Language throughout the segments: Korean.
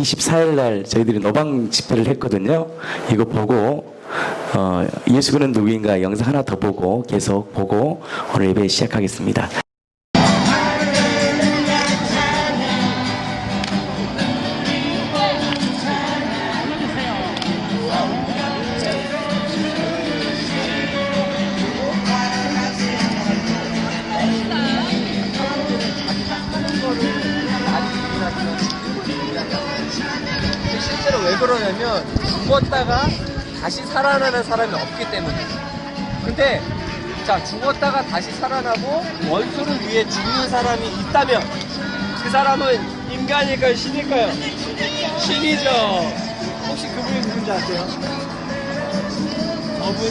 24일 날 저희들이 노방 집회를 했거든요. 이거 보고 예수는 누구인가 영상 하나 더 보고 계속 보고 오늘 예배 시작하겠습니다. 실제로 왜 그러냐면 죽었다가 다시 살아나는 사람이 없기 때문이에요. 근데 자, 죽었다가 다시 살아나고 원수를 위해 죽는 사람이 있다면 그 사람은 인간일까요? 신일까요? 신이죠. 혹시 그분이 누군지 아세요? 저분?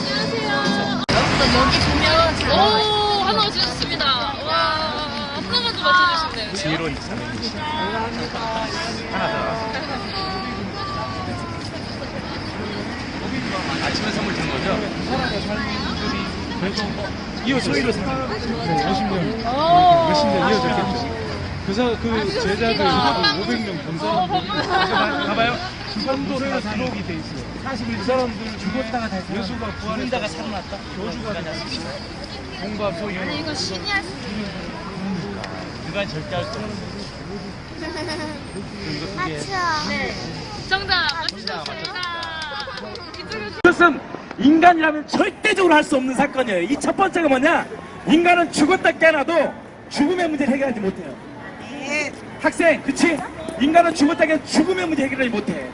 여기 보면 오 하나 맞추셨습니다. 와 하나만 더 맞춰주시네요. 지혜로운 자매이시. 하나 더. 아침에 선물 준 거죠? 이어졌어요. 네, 몇십 년 이어졌겠죠. 그 제자들 500명 검사님들이 봐봐요. 주관도가 등록이 돼 있어요. 사실 그 사람들 죽었다가 다시 예수가 부활했다가 살아났다. 교주가 됐습니다. 공부하고 아니 이거 신이 할 수. 누가 절대 할 수 없어. 네. 정답 맞추셨습니다. 이것은 인간이라면 절대적으로 할 수 없는 사건이에요. 이 첫 번째가 뭐냐? 인간은 죽었다 깨어나도 죽음의 문제를 해결하지 못해요. 학생, 그치? 인간은 죽었다 깨어나도 죽음의 문제 해결하지 못해.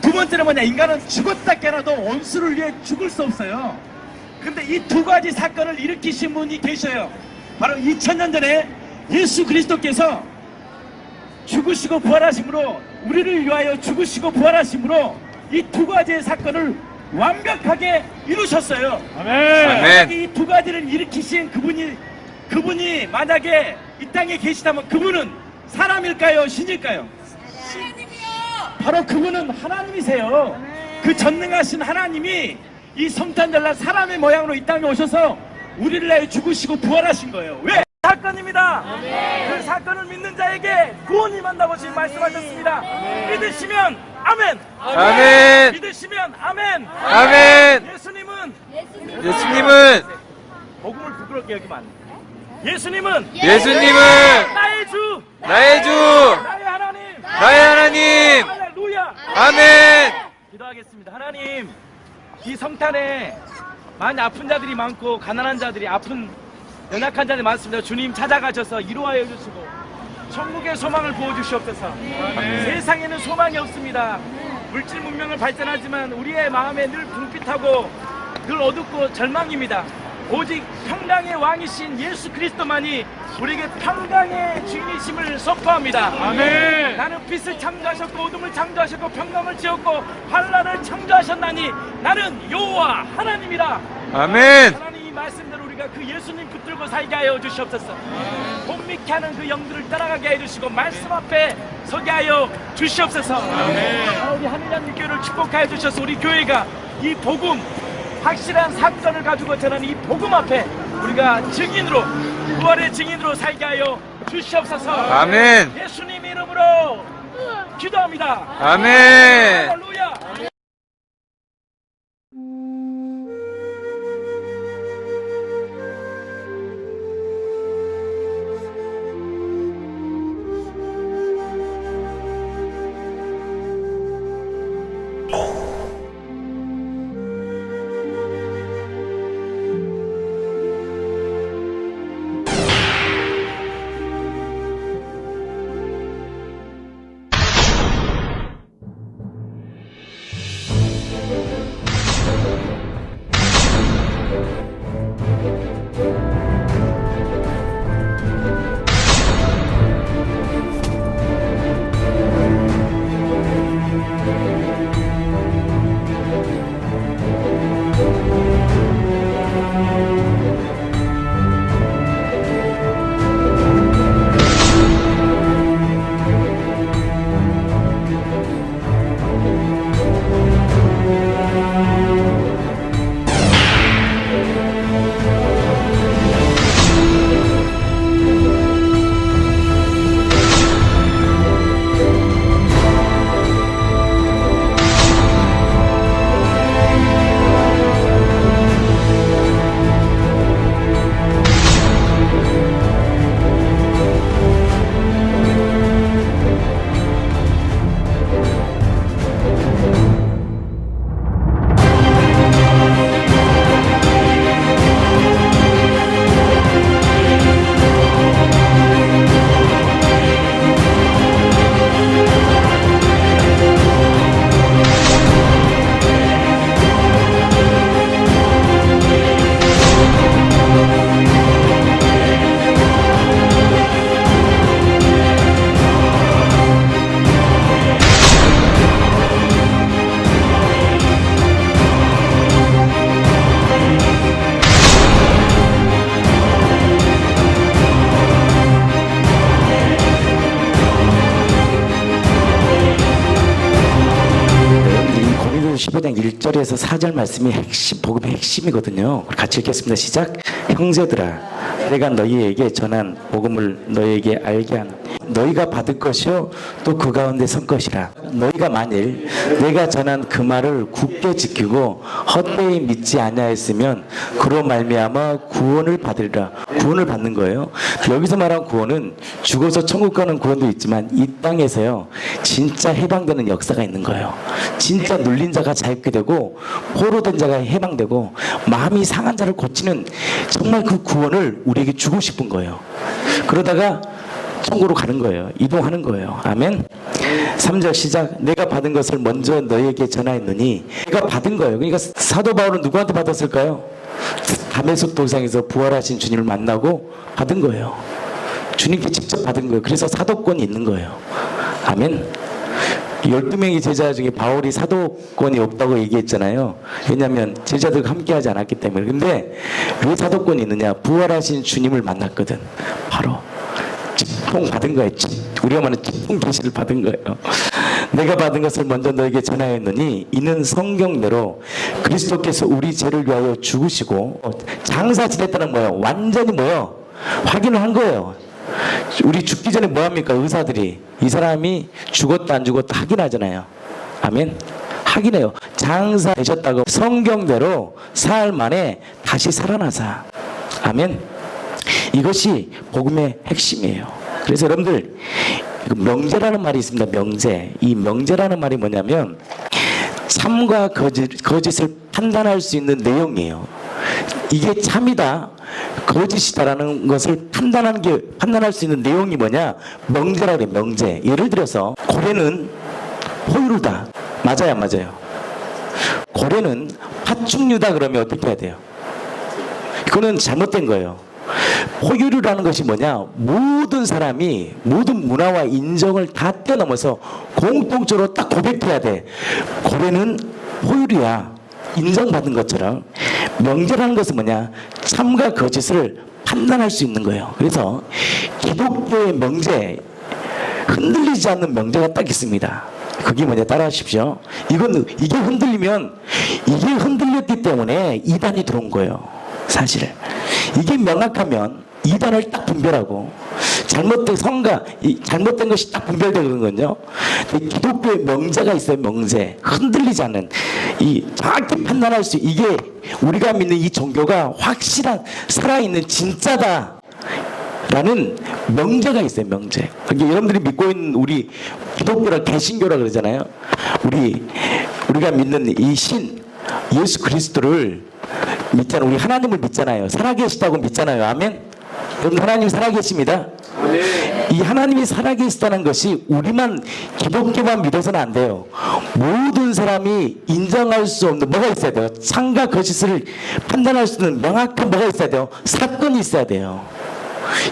두 번째는 뭐냐? 인간은 죽었다 깨어나도 원수를 위해 죽을 수 없어요. 근데 이 두 가지 사건을 일으키신 분이 계셔요. 바로 2000년 전에 예수 그리스도께서 죽으시고 부활하심으로, 우리를 위하여 죽으시고 부활하심으로 이 두 가지의 사건을 완벽하게 이루셨어요. 아멘. 이 두 가지를 일으키신 그분이 만약에 이 땅에 계시다면 그분은 사람일까요? 신일까요? 바로 그분은 하나님이세요. 그 전능하신 하나님이 이 성탄절날 사람의 모양으로 이 땅에 오셔서 우리를 위하여 죽으시고 부활하신 거예요. 왜? 사건입니다. 그 사건을 믿는 자에게 구원이 임한다고 지금 말씀하셨습니다. 믿으시면 아멘. 아멘. 믿으시면 아멘. 아멘. 예수님은 복음을 부끄럽게 여기면 안 돼. 예수님은 나의 주, 나의 주, 나의 하나님, 나의 하나님. 할렐루야. 아멘. 기도하겠습니다. 하나님, 이 성탄에 많이 아픈 자들이 많고 가난한 자들이, 아픈 연약한 자들이 많습니다. 주님 찾아가셔서 이루하여 주시고 천국의 소망을 부어주시옵소서. 세상에는 소망이 없습니다. 물질 문명을 발전하지만 우리의 마음에 늘 궁핍하고 늘 어둡고 절망입니다. 오직 평강의 왕이신 예수 그리스도만이 우리에게 평강의 주인이심을 선포합니다. 아멘. 나는 빛을 창조하셨고 어둠을 창조하셨고 평강을 지었고 환란을 창조하셨나니 나는 여호와 하나님이라. 아멘. 하나님, 이 말씀대로 우리가 그 예수님 붙들고 살게 하여 주시옵소서. 복밌게 하는 그 영들을 따라가게 해주시고 말씀 앞에 서게 하여 주시옵소서. 아멘. 우리 하늘나라의 교회를 축복하여 주셔서 우리 교회가 이 복음, 확실한 사건을 가지고 전하는 이 복음 앞에 우리가 증인으로, 부활의 증인으로 살게 하여 주시옵소서. 아멘. 예수님 이름으로 기도합니다. 아멘. 할렐루야. 마태복음 15장 1절에서 4절 말씀이 핵심, 복음의 핵심이거든요. 같이 읽겠습니다. 시작. 형제들아, 내가 너희에게 전한 복음을 너희에게 알게 하는 너희가 받을 것이요 또 그 가운데 선 것이라. 너희가 만일 내가 전한 그 말을 굳게 지키고 헛되이 믿지 아니하였으면 그로 말미암아 구원을 받으리라. 구원을 받는 거예요. 여기서 말한 구원은 죽어서 천국 가는 구원도 있지만 이 땅에서요 진짜 해방되는 역사가 있는 거예요. 진짜 눌린 자가 자유케 되고 포로된 자가 해방되고 마음이 상한 자를 고치는 정말 그 구원을 우리에게 주고 싶은 거예요. 그러다가 천국으로 가는 거예요. 이동하는 거예요. 아멘. 3절 시작. 내가 받은 것을 먼저 너희에게 전하였느니. 내가 받은 거예요. 그러니까 사도 바울은 누구한테 받았을까요? 다메섹 도상에서 부활하신 주님을 만나고 받은 거예요. 주님께 직접 받은 거예요. 그래서 사도권이 있는 거예요. 아멘. 12명의 제자 중에 바울이 사도권이 없다고 얘기했잖아요. 왜냐하면 제자들과 함께하지 않았기 때문에. 근데 왜 사도권이 있느냐? 부활하신 주님을 만났거든. 바로 직통 받은 거예요. 우리가 말하는 직통 계시를 받은 거예요. 내가 받은 것을 먼저 너에게 전하였느니 이는 성경대로 그리스도께서 우리 죄를 위하여 죽으시고 장사 지냈다는 뭐예요? 완전히 뭐예요? 확인을 한 거예요. 우리 죽기 전에 뭐합니까? 의사들이 이 사람이 죽었다 안 죽었다 확인하잖아요. 아멘. 확인해요. 장사 되셨다고 성경대로 사흘 만에 다시 살아나사. 아멘. 이것이 복음의 핵심이에요. 그래서 여러분들 명제라는 말이 있습니다. 명제. 이 명제라는 말이 뭐냐면 참과 거짓을 판단할 수 있는 내용이에요. 이게 참이다, 거짓이다라는 것을 판단할 수 있는 내용이 뭐냐? 명제라고 그래요. 명제. 예를 들어서 고래는 포유류다. 맞아요, 안 맞아요? 고래는 파충류다 그러면 어떻게 해야 돼요? 이거는 잘못된 거예요. 포유류라는 것이 뭐냐? 모든 사람이 모든 문화와 인정을 다 뛰어넘어서 공통적으로 딱 고백해야 돼. 고래는 포유류야. 인정받은 것처럼 명제라는 것은 뭐냐? 참과 거짓을 판단할 수 있는 거예요. 그래서 기독교의 명제, 흔들리지 않는 명제가 딱 있습니다. 그게 뭐냐? 따라하십시오. 이게 흔들리면 이게 흔들렸기 때문에 이단이 들어온 거예요. 사실 이게 명확하면 이단을 딱 분별하고 잘못된 성가 잘못된 것이 딱 분별되거든요. 기독교의 명제가 있어요. 명제. 흔들리지 않는 이 정확히 판단할 수 이게 우리가 믿는 이 종교가 확실한 살아있는 진짜다 라는 명제가 있어요. 명제. 그러니까 여러분들이 믿고 있는 우리 기독교라 개신교라 그러잖아요. 우리가 믿는 이 신 예수 그리스도를 믿잖아요. 우리 하나님을 믿잖아요. 살아계시다고 믿잖아요. 아멘. 여러분 하나님 살아계십니다. 이 하나님이 살아계시다는 것이 우리만 기독교만 믿어서는 안 돼요. 모든 사람이 인정할 수 없는 뭐가 있어야 돼요? 참과 거짓을 판단할 수 있는 명확한 뭐가 있어야 돼요? 사건이 있어야 돼요.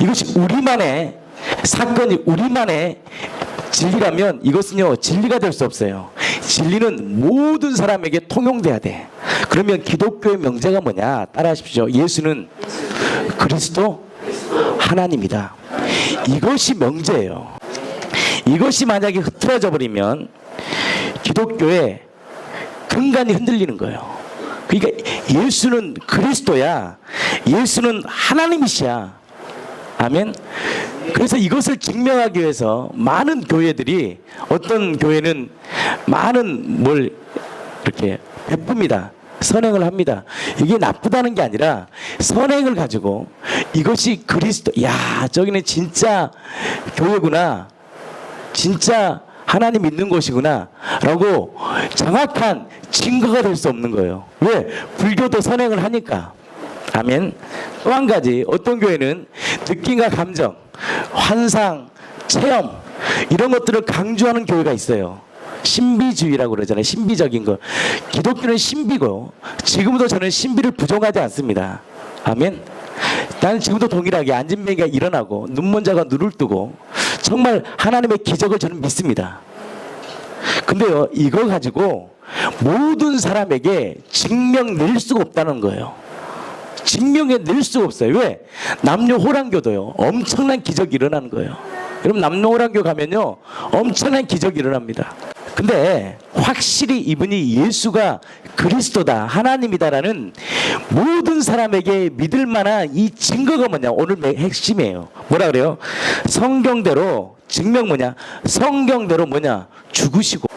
이것이 우리만의 사건이 우리만의 진리라면 이것은요 진리가 될 수 없어요. 진리는 모든 사람에게 통용돼야 돼. 그러면 기독교의 명제가 뭐냐? 따라하십시오. 예수는 그리스도 하나님이다. 이것이 명제예요. 이것이 만약에 흐트러져 버리면 기독교의 근간이 흔들리는 거예요. 그러니까 예수는 그리스도야. 예수는 하나님이시야. 아멘. 그래서 이것을 증명하기 위해서 많은 교회들이 어떤 교회는 많은 뭘 이렇게 베풉니다. 선행을 합니다. 이게 나쁘다는 게 아니라 선행을 가지고 이것이 그리스도, 야 저기는 진짜 교회구나, 진짜 하나님 믿는 곳이구나 라고 정확한 증거가 될 수 없는 거예요. 왜? 불교도 선행을 하니까. 아멘. 또 한 가지, 어떤 교회는 느낌과 감정, 환상, 체험 이런 것들을 강조하는 교회가 있어요. 신비주의라고 그러잖아요. 신비적인 거. 기독교는 신비고 지금도 저는 신비를 부정하지 않습니다. 아멘. 나는 지금도 동일하게 안진뱅이가 일어나고 눈먼 자가 눈을 뜨고 정말 하나님의 기적을 저는 믿습니다. 근데요 이거 가지고 모든 사람에게 증명 낼 수가 없다는 거예요. 증명해 낼 수가 없어요. 왜? 남녀호랑교도요 엄청난 기적이 일어나는 거예요. 여러분 남녀호랑교 가면요 엄청난 기적이 일어납니다. 근데 확실히 이분이 예수가 그리스도다, 하나님이다라는 모든 사람에게 믿을 만한 이 증거가 뭐냐? 오늘 핵심이에요. 뭐라 그래요? 성경대로 증명 뭐냐? 성경대로 뭐냐? 죽으시고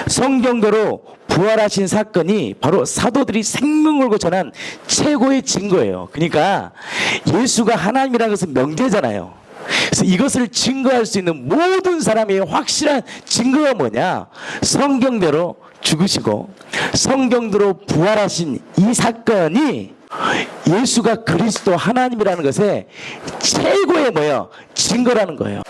성경대로 부활하신 사건이 바로 사도들이 생명 걸고 전한 최고의 증거예요. 그러니까 예수가 하나님이라는 것은 명제잖아요. 그래서 이것을 증거할 수 있는 모든 사람의 확실한 증거가 뭐냐? 성경대로 죽으시고 성경대로 부활하신 이 사건이 예수가 그리스도 하나님이라는 것의 최고의 뭐예요? 증거라는 거예요.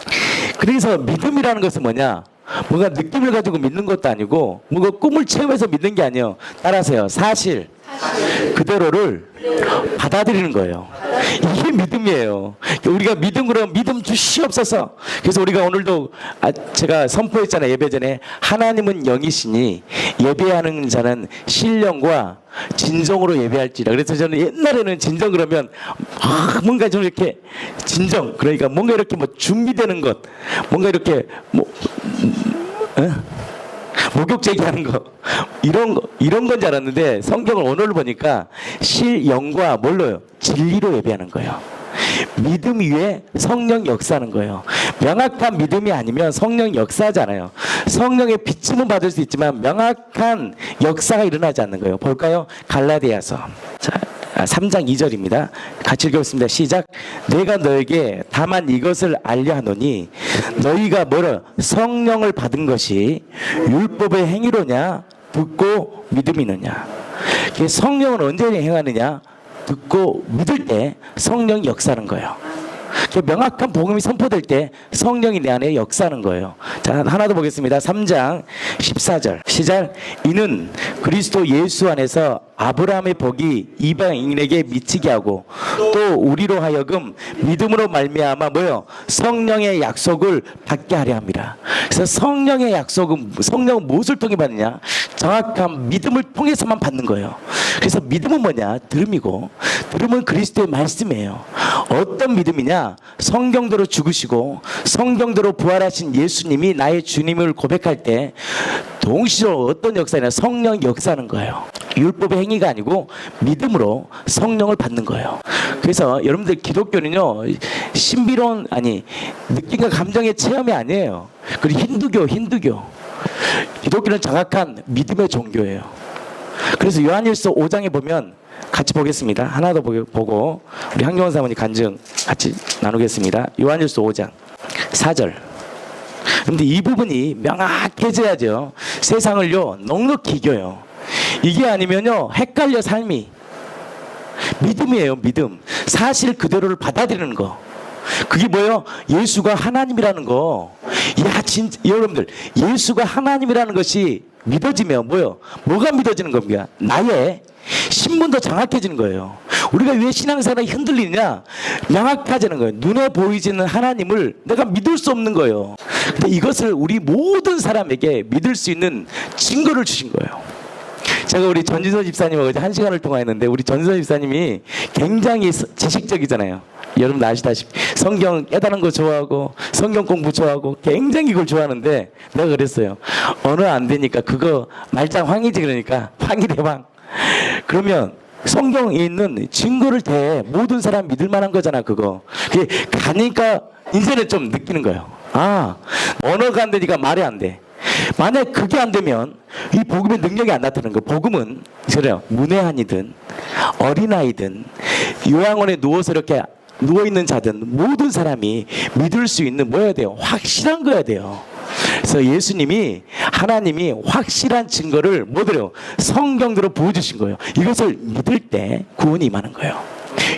그래서 믿음이라는 것은 뭐냐? 뭔가 느낌을 가지고 믿는 것도 아니고 뭔가 꿈을 체험해서 믿는 게 아니에요. 따라서요. 사실 그대로를 받아들이는 거예요. 이게 믿음이에요. 우리가 믿음으로 믿음 주시옵소서. 그래서 우리가 오늘도 제가 선포했잖아요. 예배 전에 하나님은 영이시니 예배하는 자는 신령과 진정으로 예배할지라. 그래서 저는 옛날에는 진정 그러면 뭔가 좀 이렇게 진정, 그러니까 뭔가 이렇게 뭐 준비되는 것, 뭔가 이렇게 뭐 목욕 제기하는 거 이런 건 줄 알았는데 성경을 오늘 보니까 실영과 뭘로요? 진리로 예배하는 거예요. 믿음 위에 성령 역사하는 거예요. 명확한 믿음이 아니면 성령 역사하잖아요. 성령의 비침은 받을 수 있지만 명확한 역사가 일어나지 않는 거예요. 볼까요? 갈라디아서 3장 2절입니다. 같이 읽겠습니다. 시작. 내가 너에게 다만 이것을 알려 하노니 너희가 뭐라 성령을 받은 것이 율법의 행위로냐 듣고 믿음이느냐. 성령은 언제 행하느냐? 듣고 믿을 때 성령이 역사하는 거예요. 명확한 복음이 선포될 때 성령이 내 안에 역사하는 거예요. 자, 하나 더 보겠습니다. 3장 14절 시작. 이는 그리스도 예수 안에서 아브라함의 복이 이방인에게 미치게 하고 또 우리로 하여금 믿음으로 말미암아 뭐요? 성령의 약속을 받게 하려 합니다. 그래서 성령의 약속은 성령은 무엇을 통해 받느냐? 정확한 믿음을 통해서만 받는 거예요. 그래서 믿음은 뭐냐? 들음이고 들음은 그리스도의 말씀이에요. 어떤 믿음이냐? 성경대로 죽으시고 성경대로 부활하신 예수님이 나의 주님을 고백할 때 동시로 어떤 역사냐? 성령 역사하는 거예요. 율법의 행위가 아니고 믿음으로 성령을 받는 거예요. 그래서 여러분들 기독교는요 신비로운 아니 느낌과 감정의 체험이 아니에요. 그리고 힌두교 기독교는 정확한 믿음의 종교예요. 그래서 요한일서 5장에 보면 같이 보겠습니다. 하나 더 보고 우리 한경원 사모님 간증 같이 나누겠습니다. 요한일서 5장 4절. 그런데 이 부분이 명확해져야죠. 세상을요 넉넉히 이겨요. 이게 아니면요 헷갈려 삶이. 믿음이에요. 믿음. 사실 그대로를 받아들이는 거. 그게 뭐예요? 예수가 하나님이라는 거. 야 진짜 여러분들 예수가 하나님이라는 것이 믿어지면 뭐요? 뭐가 믿어지는 겁니까? 나의 신분도 정확해지는 거예요. 우리가 왜 신앙생활이 흔들리냐? 명확해지는 거예요. 눈에 보이지는 하나님을 내가 믿을 수 없는 거예요. 근데 이것을 우리 모든 사람에게 믿을 수 있는 증거를 주신 거예요. 제가 우리 전진서 집사님하고 이제 1시간을 통화했는데 우리 전진서 집사님이 굉장히 지식적이잖아요. 여러분 아시다시피 성경 깨달은 거 좋아하고 성경 공부 좋아하고 굉장히 그걸 좋아하는데 내가 그랬어요. 언어 안 되니까 그거 말짱 황이지. 그러니까 황이대왕. 그러면 성경에 있는 증거를 대 모든 사람 믿을 만한 거잖아. 그거. 그게 가니까 이제는 좀 느끼는 거예요. 아 언어가 안 되니까 말이 안 돼. 만약 그게 안 되면 이 복음의 능력이 안 나타나는 거예요. 복음은 그래요. 문외한이든 어린아이든 요양원에 누워서 이렇게 누워있는 자든 모든 사람이 믿을 수 있는 뭐여야 돼요? 확실한 거야 돼요. 그래서 예수님이 하나님이 확실한 증거를 뭐래요? 성경대로 보여주신 거예요. 이것을 믿을 때 구원이 임하는 거예요.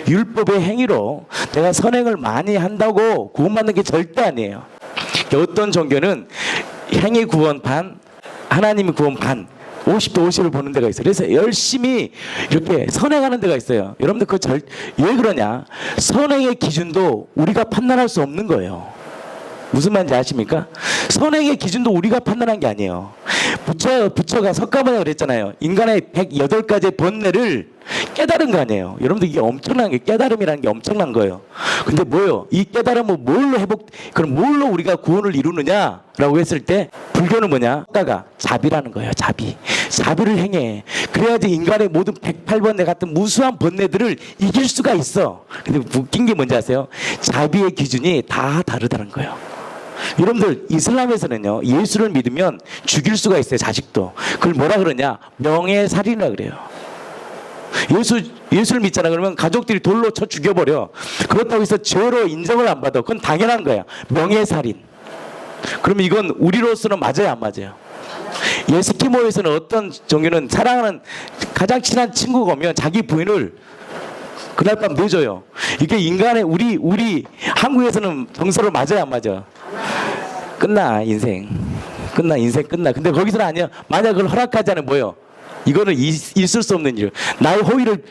율법의 행위로 내가 선행을 많이 한다고 구원받는 게 절대 아니에요. 어떤 종교는 행위 구원 반, 하나님이 구원 반, 50도 50을 보는 데가 있어요. 그래서 열심히 이렇게 선행하는 데가 있어요. 여러분들 왜 그러냐? 선행의 기준도 우리가 판단할 수 없는 거예요. 무슨 말인지 아십니까? 선행의 기준도 우리가 판단한 게 아니에요. 부처가 석가모니가 그랬잖아요. 인간의 108가지의 번뇌를 깨달은 거 아니에요. 여러분들 이게 엄청난 게 깨달음이라는 게 엄청난 거예요. 근데 뭐예요? 이 깨달음을 그럼 뭘로 우리가 구원을 이루느냐라고 했을 때 불교는 뭐냐? 아까가 자비라는 거예요. 자비를 행해. 그래야지 인간의 모든 108번뇌 같은 무수한 번뇌들을 이길 수가 있어. 근데 웃긴 게 뭔지 아세요? 자비의 기준이 다 다르다는 거예요. 여러분들 이슬람에서는요, 예수를 믿으면 죽일 수가 있어요. 자식도. 그걸 뭐라 그러냐? 명예살인이라 그래요. 예수를 믿잖아. 그러면 가족들이 돌로 쳐 죽여버려. 그렇다고 해서 죄로 인정을 안 받아. 그건 당연한 거야. 명예살인. 그러면 이건 우리로서는 맞아요, 안 맞아요? 에스키모에서는 어떤 종교는 사랑하는 가장 친한 친구가 오면 자기 부인을 그날 밤 내줘요. 이게 인간의 우리 한국에서는 정서로 맞아요, 안 맞아? 끝나 인생 끝나. 근데 거기서는 아니야. 만약 그걸 허락하지 않으면 뭐예요? 이거는 있을 수 없는 일. 나의 호의를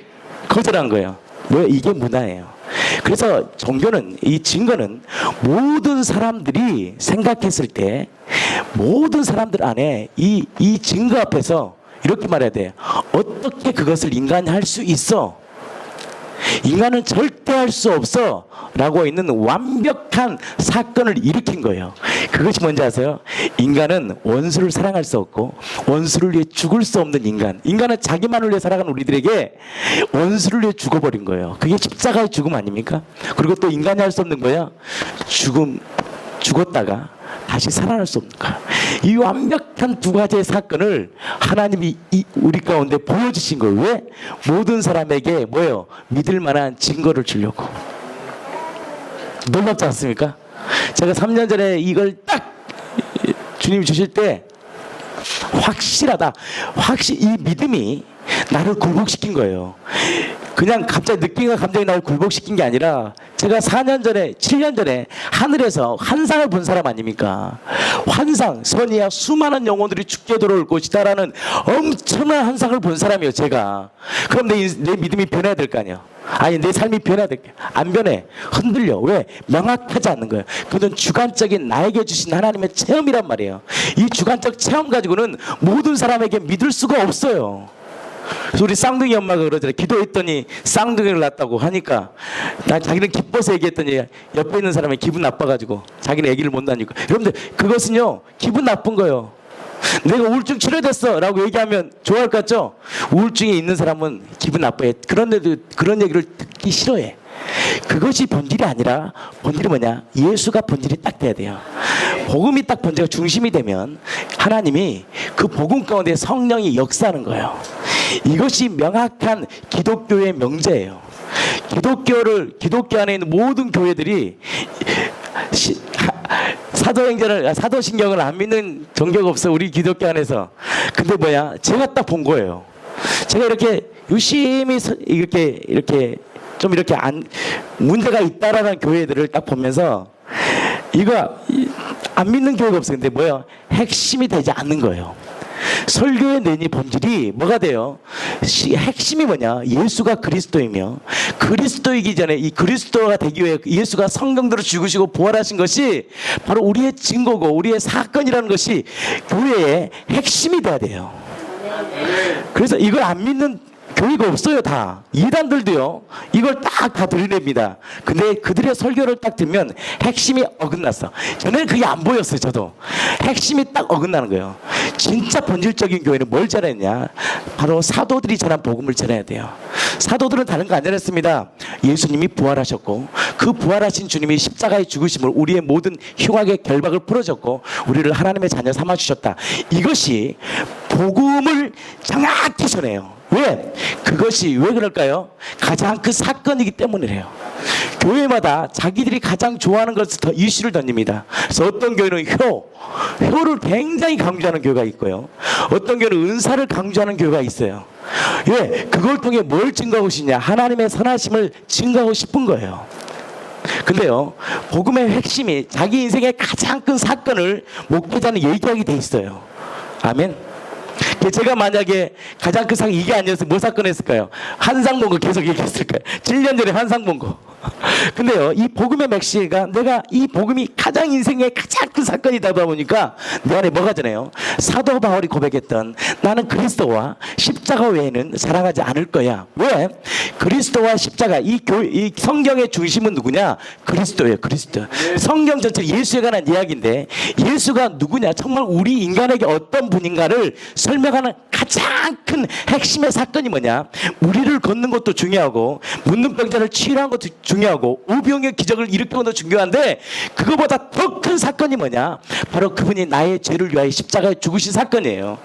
거절한 거예요. 뭐예요? 이게 문화예요. 그래서 종교는, 이 증거는 모든 사람들이 생각했을 때 모든 사람들 안에 이 증거 앞에서 이렇게 말해야 돼요. 어떻게 그것을 인간이 할 수 있어? 인간은 절대 할 수 없어 라고 있는 완벽한 사건을 일으킨 거예요. 그것이 뭔지 아세요? 인간은 원수를 사랑할 수 없고 원수를 위해 죽을 수 없는 인간은 자기만을 위해 살아가는 우리들에게 원수를 위해 죽어버린 거예요. 그게 십자가의 죽음 아닙니까? 그리고 또 인간이 할 수 없는 거야. 죽었다가 다시 살아날 수 없는 거야. 이 완벽한 두 가지의 사건을 하나님이 우리 가운데 보여주신 거예요. 왜? 모든 사람에게 뭐예요? 믿을 만한 증거를 주려고. 놀랍지 않습니까? 제가 3년 전에 이걸 딱 주님이 주실 때 확실히 이 믿음이 나를 굴복시킨 거예요. 그냥 갑자기 느낌과 감정이 나를 굴복시킨 게 아니라 제가 7년 전에 하늘에서 환상을 본 사람 아닙니까? 환상, 선이야 수많은 영혼들이 죽게 돌아올 것이다라는 엄청난 환상을 본 사람이에요, 제가. 그럼 내 믿음이 변해야 될 거 아니에요. 아니, 내 삶이 변해야 될 거야. 안 변해. 흔들려. 왜? 명확하지 않는 거예요. 그건 주관적인 나에게 주신 하나님의 체험이란 말이에요. 이 주관적 체험 가지고는 모든 사람에게 믿을 수가 없어요. 그래서 우리 쌍둥이 엄마가 그러잖아요. 기도했더니 쌍둥이를 낳았다고 하니까 자기는 기뻐서 얘기했더니 옆에 있는 사람이 기분 나빠가지고 자기는 아기를 못 낳으니까. 여러분들 그것은요 기분 나쁜 거예요. 내가 우울증 치료됐어 라고 얘기하면 좋아할 것 같죠? 우울증이 있는 사람은 기분 나빠해. 그런데도 그런 얘기를 듣기 싫어해. 그것이 본질이 아니라 본질이 뭐냐? 예수가 본질이 딱 돼야 돼요. 복음이 딱 본질가 중심이 되면 하나님이 그 복음 가운데 성령이 역사하는 거예요. 이것이 명확한 기독교의 명제예요. 기독교 안에 있는 모든 교회들이 사도신경을 안 믿는 종교가 없어, 우리 기독교 안에서. 근데 뭐야? 제가 딱 본 거예요. 제가 이렇게 유심히 이렇게 좀 이렇게 문제가 있다라는 교회들을 딱 보면서 이거 안 믿는 교회가 없어요. 근데 뭐야? 핵심이 되지 않는 거예요. 설교의 내니 본질이 뭐가 돼요? 핵심이 뭐냐? 예수가 그리스도이며 그리스도이기 전에 이 그리스도가 되기 위해 예수가 성경대로 죽으시고 부활하신 것이 바로 우리의 증거고 우리의 사건이라는 것이 교회의 핵심이 돼야 돼요. 그래서 이걸 안 믿는 교회가 없어요. 다 이단들도요 이걸 딱 다 들여냅니다. 근데 그들의 설교를 딱 듣면 핵심이 어긋났어. 저는 그게 안 보였어요. 저도 핵심이 딱 어긋나는 거예요. 진짜 본질적인 교회는 뭘 전했냐? 바로 사도들이 전한 복음을 전해야 돼요. 사도들은 다른 거 안 전했습니다. 예수님이 부활하셨고 그 부활하신 주님이 십자가에 죽으심을 우리의 모든 흉악의 결박을 풀어줬고 우리를 하나님의 자녀 삼아주셨다. 이것이 복음을 정확히 전해요. 왜? 그것이 왜 그럴까요? 가장 그 사건이기 때문이래요. 교회마다 자기들이 가장 좋아하는 것을 더 이슈를 던집니다. 그래서 어떤 교회는 효를 굉장히 강조하는 교회가 있고요. 어떤 교회는 은사를 강조하는 교회가 있어요. 왜? 그걸 통해 뭘 증거하고 싶냐? 하나님의 선하심을 증거하고 싶은 거예요. 근데요, 복음의 핵심이 자기 인생의 가장 큰 사건을 목회자는 얘기하게 돼 있어요. 아멘. 제가 만약에 가장 큰 사건이 이게 아니었으면 뭐 사건 했을까요? 한상 본 거 계속 얘기했을까요? 7년 전에 한상 본 거. 근데요, 이 복음의 메시지가 내가 이 복음이 가장 인생의 가장 큰 사건이다 보니까 내 안에 뭐가 되나요? 사도 바울이 고백했던 나는 그리스도와 십자가 외에는 사랑하지 않을 거야. 왜? 그리스도와 십자가 이 성경의 중심은 누구냐? 그리스도예요. 그리스도. 성경 전체 예수에 관한 이야기인데 예수가 누구냐? 정말 우리 인간에게 어떤 분인가를 설명하는 가장 큰 핵심의 사건이 뭐냐? 우리를 걷는 것도 중요하고 묻는 병자를 치유한 것도 중요하고 우병의 기적을 일으키는 것도 중요한데 그거보다 더 큰 사건이 뭐냐? 바로 그분이 나의 죄를 위하여 십자가에 죽으신 사건이에요.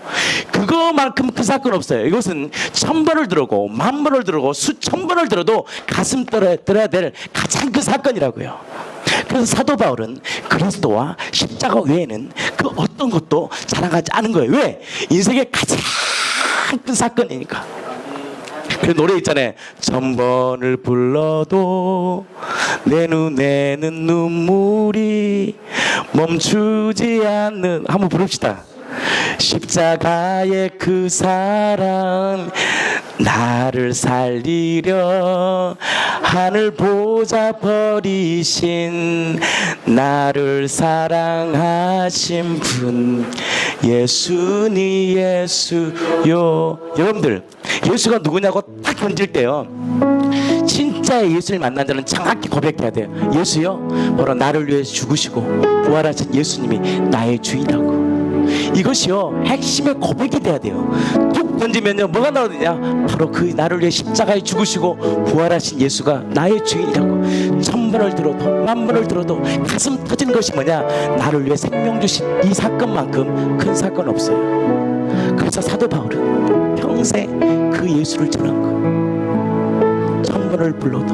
그거만큼 큰 사건 없어요. 이것은 1000번을 들어도 10,000번을 들어도 수천 번을 들어도 가슴 떨어야 될 가장 큰 사건이라고요. 그래서 사도 바울은 그리스도와 십자가 외에는 그 어떤 것도 자랑하지 않은 거예요. 왜? 인생의 가장 큰 사건이니까. 그 노래 있잖아요. 1000번을 불러도 내 눈에는 눈물이 멈추지 않는. 한번 부릅시다. 십자가의 그 사랑 나를 살리려 하늘 보좌 버리신 나를 사랑하신 분 예수니 예수요. 여러분들 예수가 누구냐고 딱 던질 때요 진짜 예수를 만난 자는 정확히 고백해야 돼요. 예수요 바로 나를 위해 죽으시고 부활하신 예수님이 나의 주인이라고. 이것이요 핵심의 고백이 돼야 돼요. 툭 던지면요 뭐가 나오느냐? 바로 그 나를 위해 십자가에 죽으시고 부활하신 예수가 나의 주인이라고. 1000번을 들어도 10,000번을 들어도 가슴 터지는 것이 뭐냐? 나를 위해 생명 주신 이 사건만큼 큰 사건 없어요. 그래서 사도 바울은 평생 그 예수를 전한 거예요. 1000번을 불러도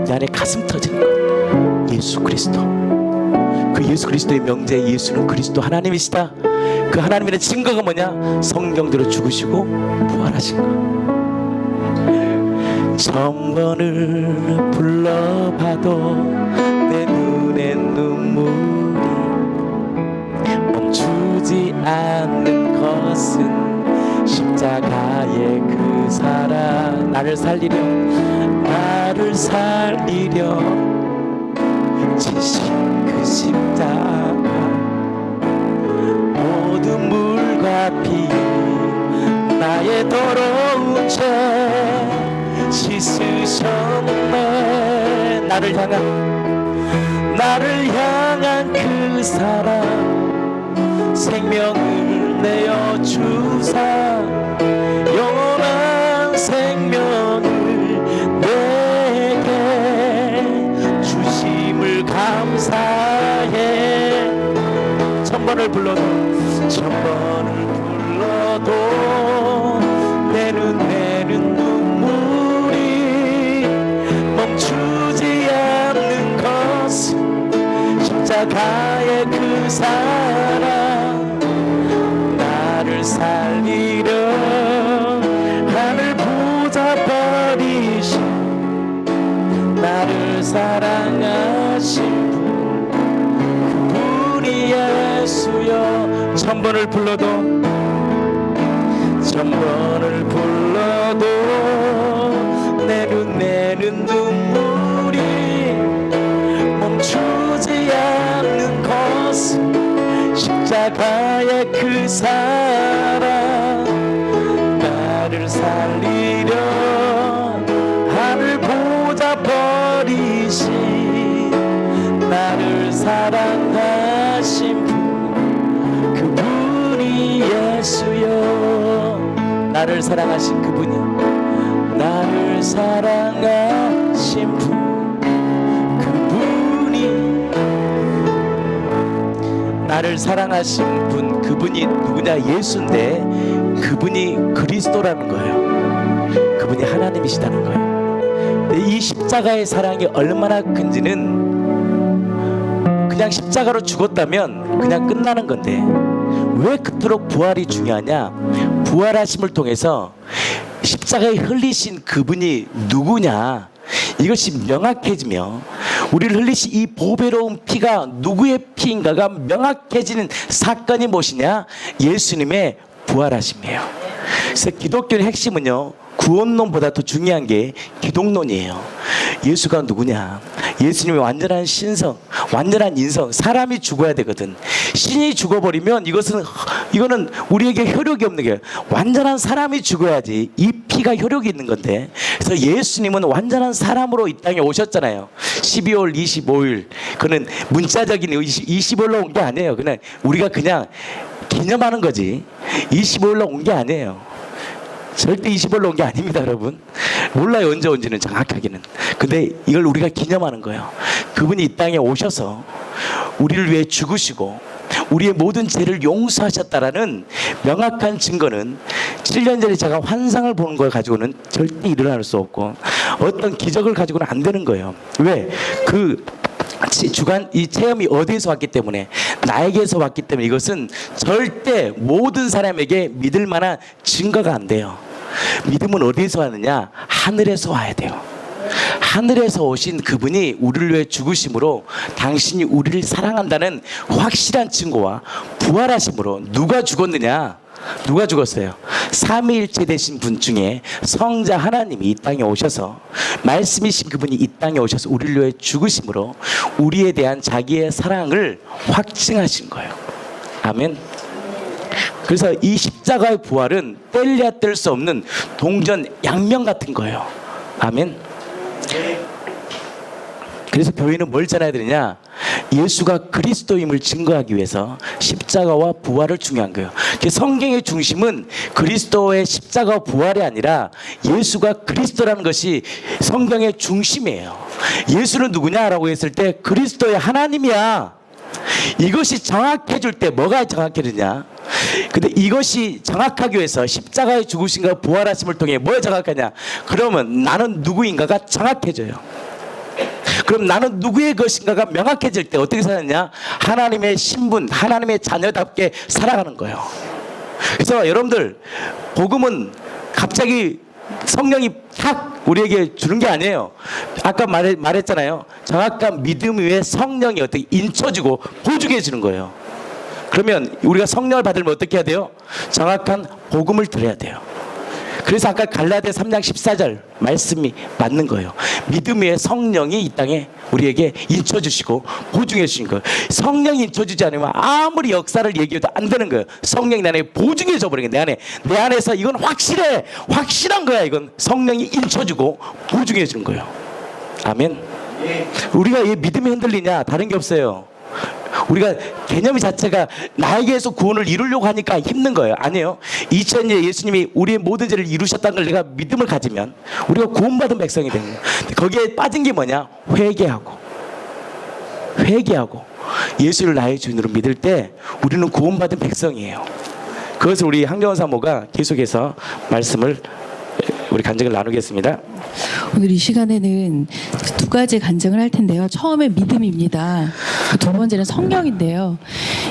내 안에 가슴 터지는 것 예수 그리스도. 그 예수 그리스도의 명제 예수는 그리스도 하나님이시다. 그 하나님의 증거가 뭐냐? 성경대로 죽으시고 부활하신 것. 1000번을 불러봐도 내 눈엔 눈물이 멈추지 않는 것은 십자가의 그 사랑 나를 살리려 지신 그 십자가 모든 물과 피 나의 더러운 죄 씻으셨네. 나를 향한 그 사랑 생명을 내어 주사 영원한 생명을 내게 주심을 감사해. 1000번을 불러도 내 눈에는 눈물이 멈추지 않는 것은 십자가의 그 사랑 나를 살리려 하늘 보좌 버리신 나를 사랑하신 분 그분이 예수여. 1000번을 불러도 1000번을 불러도 내 눈에는 눈물이 멈추지 않는 것은 십자가의 그 사랑 나를 살리려 하늘 보좌 버리신 나를 사랑하신 분 그분이 예수여. 나를 사랑하신 그분이 나를 사랑하신 분 그분이 나를 사랑하신 분 그분이 누구냐? 예수인데 그분이 그리스도라는 거예요. 그분이 하나님이시다는 거예요. 근데 이 십자가의 사랑이 얼마나 큰지는 그냥 십자가로 죽었다면 그냥 끝나는 건데 왜 그토록 부활이 중요하냐? 부활하심을 통해서 십자가에 흘리신 그분이 누구냐? 이것이 명확해지며 우리를 흘리신 이 보배로운 피가 누구의 피인가가 명확해지는 사건이 무엇이냐? 예수님의 부활하심이에요. 그래서 기독교의 핵심은요, 구원론보다 더 중요한 게 기독론이에요. 예수가 누구냐? 예수님이 완전한 신성, 완전한 인성, 사람이 죽어야 되거든. 신이 죽어버리면 이거는 우리에게 효력이 없는 게, 완전한 사람이 죽어야지 이 피가 효력이 있는 건데. 그래서 예수님은 완전한 사람으로 이 땅에 오셨잖아요. 12월 25일 그는 문자적인 25일로 온 게 아니에요. 그냥 우리가 그냥 기념하는 거지. 25일로 온 게 아니에요. 절대 20월로 온 게 아닙니다, 여러분. 몰라요, 언제 온지는 정확하게는. 근데 이걸 우리가 기념하는 거예요. 그분이 이 땅에 오셔서 우리를 위해 죽으시고 우리의 모든 죄를 용서하셨다라는 명확한 증거는 7년 전에 제가 환상을 보는 걸 가지고는 절대 일어날 수 없고 어떤 기적을 가지고는 안 되는 거예요. 왜? 이 체험이 어디에서 왔기 때문에, 나에게서 왔기 때문에 이것은 절대 모든 사람에게 믿을 만한 증거가 안 돼요. 믿음은 어디에서 왔느냐? 하늘에서 와야 돼요. 하늘에서 오신 그분이 우리를 위해 죽으심으로 당신이 우리를 사랑한다는 확실한 증거와 부활하심으로. 누가 죽었느냐? 누가 죽었어요? 삼위일체 되신 분 중에 성자 하나님이 이 땅에 오셔서, 말씀이신 그분이 이 땅에 오셔서 우리를 위해 죽으심으로 우리에 대한 자기의 사랑을 확증하신 거예요. 아멘. 그래서 이 십자가의 부활은 뗄래야 뗄 수 없는 동전 양면 같은 거예요. 아멘. 그래서 교회는 뭘 전해야 되느냐? 예수가 그리스도임을 증거하기 위해서 십자가와 부활을 중요한 거예요. 성경의 중심은 그리스도의 십자가와 부활이 아니라 예수가 그리스도라는 것이 성경의 중심이에요. 예수는 누구냐라고 했을 때 그리스도의 하나님이야. 이것이 정확해질 때 뭐가 정확해지냐? 근데 이것이 정확하기 위해서 십자가의 죽으심과 부활하심을 통해 뭐가 정확하냐? 그러면 나는 누구인가가 정확해져요. 그럼 나는 누구의 것인가가 명확해질 때 어떻게 사느냐? 하나님의 신분, 하나님의 자녀답게 살아가는 거예요. 그래서 여러분들, 복음은 갑자기 성령이 탁 우리에게 주는 게 아니에요. 아까 말했잖아요. 정확한 믿음 위에 성령이 어떻게 인쳐주고 보증해 주는 거예요. 그러면 우리가 성령을 받으면 어떻게 해야 돼요? 정확한 복음을 들어야 돼요. 그래서 아까 갈라디아 3장 14절 말씀이 맞는 거예요. 믿음 위에 성령이 이 땅에 우리에게 인쳐주시고 보증해 주신 거예요. 성령이 인쳐주지 않으면 아무리 역사를 얘기해도 안 되는 거예요. 성령이 내 안에 보증해 줘버리는 거예요. 내 안에서 이건 확실해, 확실한 거야. 이건 성령이 인쳐주고 보증해 주는 거예요. 아멘. 우리가 이 믿음이 흔들리냐? 다른 게 없어요. 우리가 개념 자체가 나에게서 구원을 이루려고 하니까 힘든 거예요. 아니에요. 2000년 예수님이 우리의 모든 죄를 이루셨다는 걸 내가 믿음을 가지면 우리가 구원받은 백성이 되는 거예요. 거기에 빠진 게 뭐냐? 회개하고 예수를 나의 주인으로 믿을 때 우리는 구원받은 백성이에요. 그것을 우리 한경원 사모가 계속해서 말씀을, 우리 간증을 나누겠습니다. 오늘 이 시간에는 두 가지 간증을 할 텐데요. 처음에 믿음입니다. 두 번째는 성령인데요.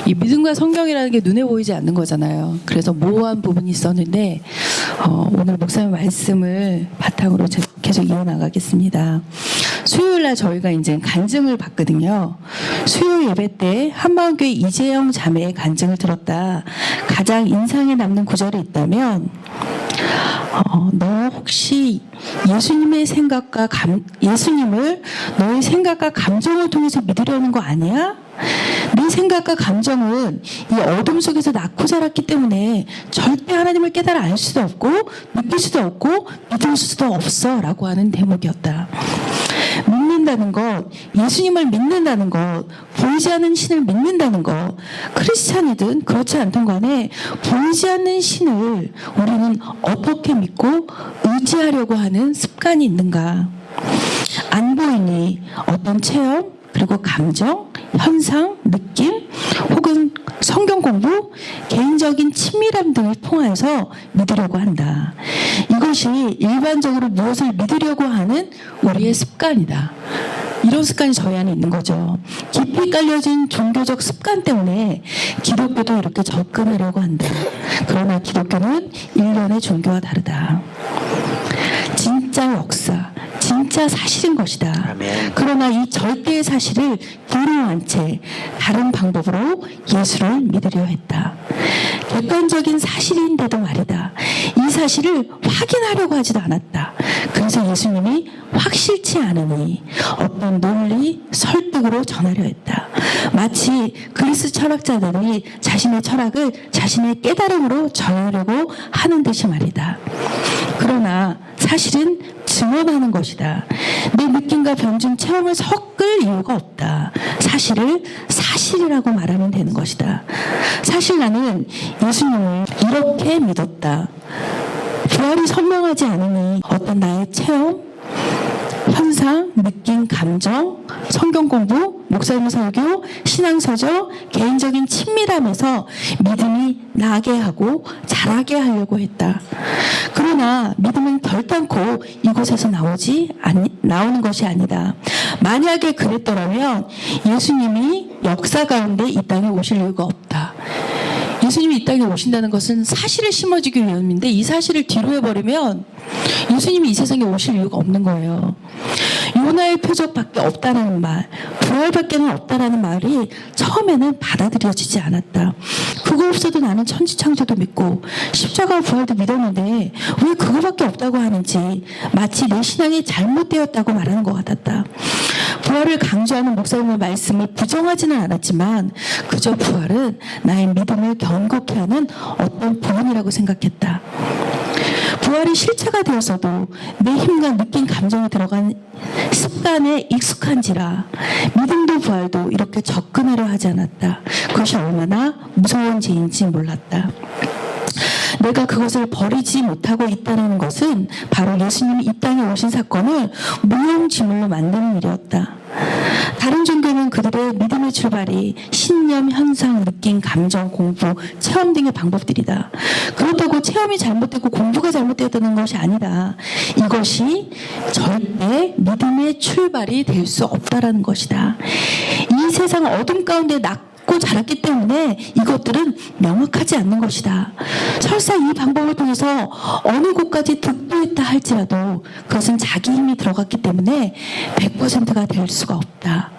이 믿음과 성령이라는 게 눈에 보이지 않는 거잖아요. 그래서 모호한 부분이 있었는데 오늘 목사님 말씀을 바탕으로 계속 이어나가겠습니다. 수요일날 저희가 이제 간증을 받거든요. 수요 예배 때 한마음교회 이재영 자매의 간증을 들었다. 가장 인상에 남는 구절이 있다면 너 혹시 예수님을 너의 생각과 감정을 통해서 믿으려는 거 아니야? 네 생각과 감정은 이 어둠 속에서 낳고 자랐기 때문에 절대 하나님을 깨달아 알 수도 없고 느낄 수도 없고 믿을 수도 없어 라고 하는 대목이었다. 믿는다는 것, 예수님을 믿는다는 것, 보이지 않는 신을 믿는다는 것, 크리스찬이든 그렇지 않든 간에 보이지 않는 신을 우리는 어떻게 믿고 의지하려고 하는 습관이 있는가? 안 보이니 어떤 체험, 그리고 감정, 현상, 느낌, 혹은 성경 공부, 개인적인 친밀함 등을 통해서 믿으려고 한다. 이것이 일반적으로 무엇을 믿으려고 하는 우리의 습관이다. 이런 습관이 저희 안에 있는 거죠. 깊이 깔려진 종교적 습관 때문에 기독교도 이렇게 접근하려고 한다. 그러나 기독교는 일련의 종교와 다르다. 진짜 역사, 진짜 사실인 것이다. 아멘. 그러나 이 절대의 사실을 두려워한 채 다른 방법으로 예수를 믿으려 했다. 객관적인 사실인데도 말이다. 이 사실을 확인하려고 하지도 않았다. 그래서 예수님이 확실치 않으니 어떤 논리, 설득으로 전하려 했다. 마치 그리스 철학자들이 자신의 철학을 자신의 깨달음으로 전하려고 하는 듯이 말이다. 그러나 사실은 증언하는 것이다. 내 느낌과 변증 체험을 섞을 이유가 없다. 사실을 사실이라고 말하면 되는 것이다. 사실 나는 예수님을 이렇게 믿었다. 부활이 선명하지 않으니 어떤 나의 체험, 현상, 느낌, 감정, 성경 공부, 목사님 설교, 신앙서적, 개인적인 친밀함에서 믿음이 나게 하고 자라게 하려고 했다. 그러나 믿음은 결단코 이곳에서 나오는 것이 아니다. 만약에 그랬더라면 예수님이 역사 가운데 이 땅에 오실 이유가 없다. 예수님이 이 땅에 오신다는 것은 사실을 심어주기 위함인데 이 사실을 뒤로 해버리면 예수님이 이 세상에 오실 이유가 없는 거예요. 요나의 표적밖에 없다라는 말, 부활밖에는 없다라는 말이 처음에는 받아들여지지 않았다. 그거 없어도 나는 천지창조도 믿고 십자가와 부활도 믿었는데 왜 그거밖에 없다고 하는지 마치 내 신앙이 잘못되었다고 말하는 것 같았다. 부활을 강조하는 목사님의 말씀을 부정하지는 않았지만 그저 부활은 나의 믿음을 견고케 하는 어떤 부분이라고 생각했다. 부활이 실체가 되었어도 내 힘과 느낀 감정이 들어간 습관에 익숙한지라 믿음도 부활도 이렇게 접근하려 하지 않았다. 그것이 얼마나 무서운 죄인지 몰랐다. 내가 그것을 버리지 못하고 있다는 것은 바로 예수님이 이 땅에 오신 사건을 무용지물로 만드는 일이었다. 다른 종교는 그들의 믿음의 출발이 신념, 현상, 느낌, 감정, 공부, 체험 등의 방법들이다. 그렇다고 체험이 잘못됐고 공부가 잘못되었다는 것이 아니다. 이것이 절대 믿음의 출발이 될 수 없다라는 것이다. 이 세상 어둠 가운데 낳고 자랐기 때문에 이것들은 명확하지 않는 것이다. 설사 이 방법을 통해서 어느 곳까지 득도했다 할지라도 그것은 자기 힘이 들어갔기 때문에 100%가 될 수가 없다.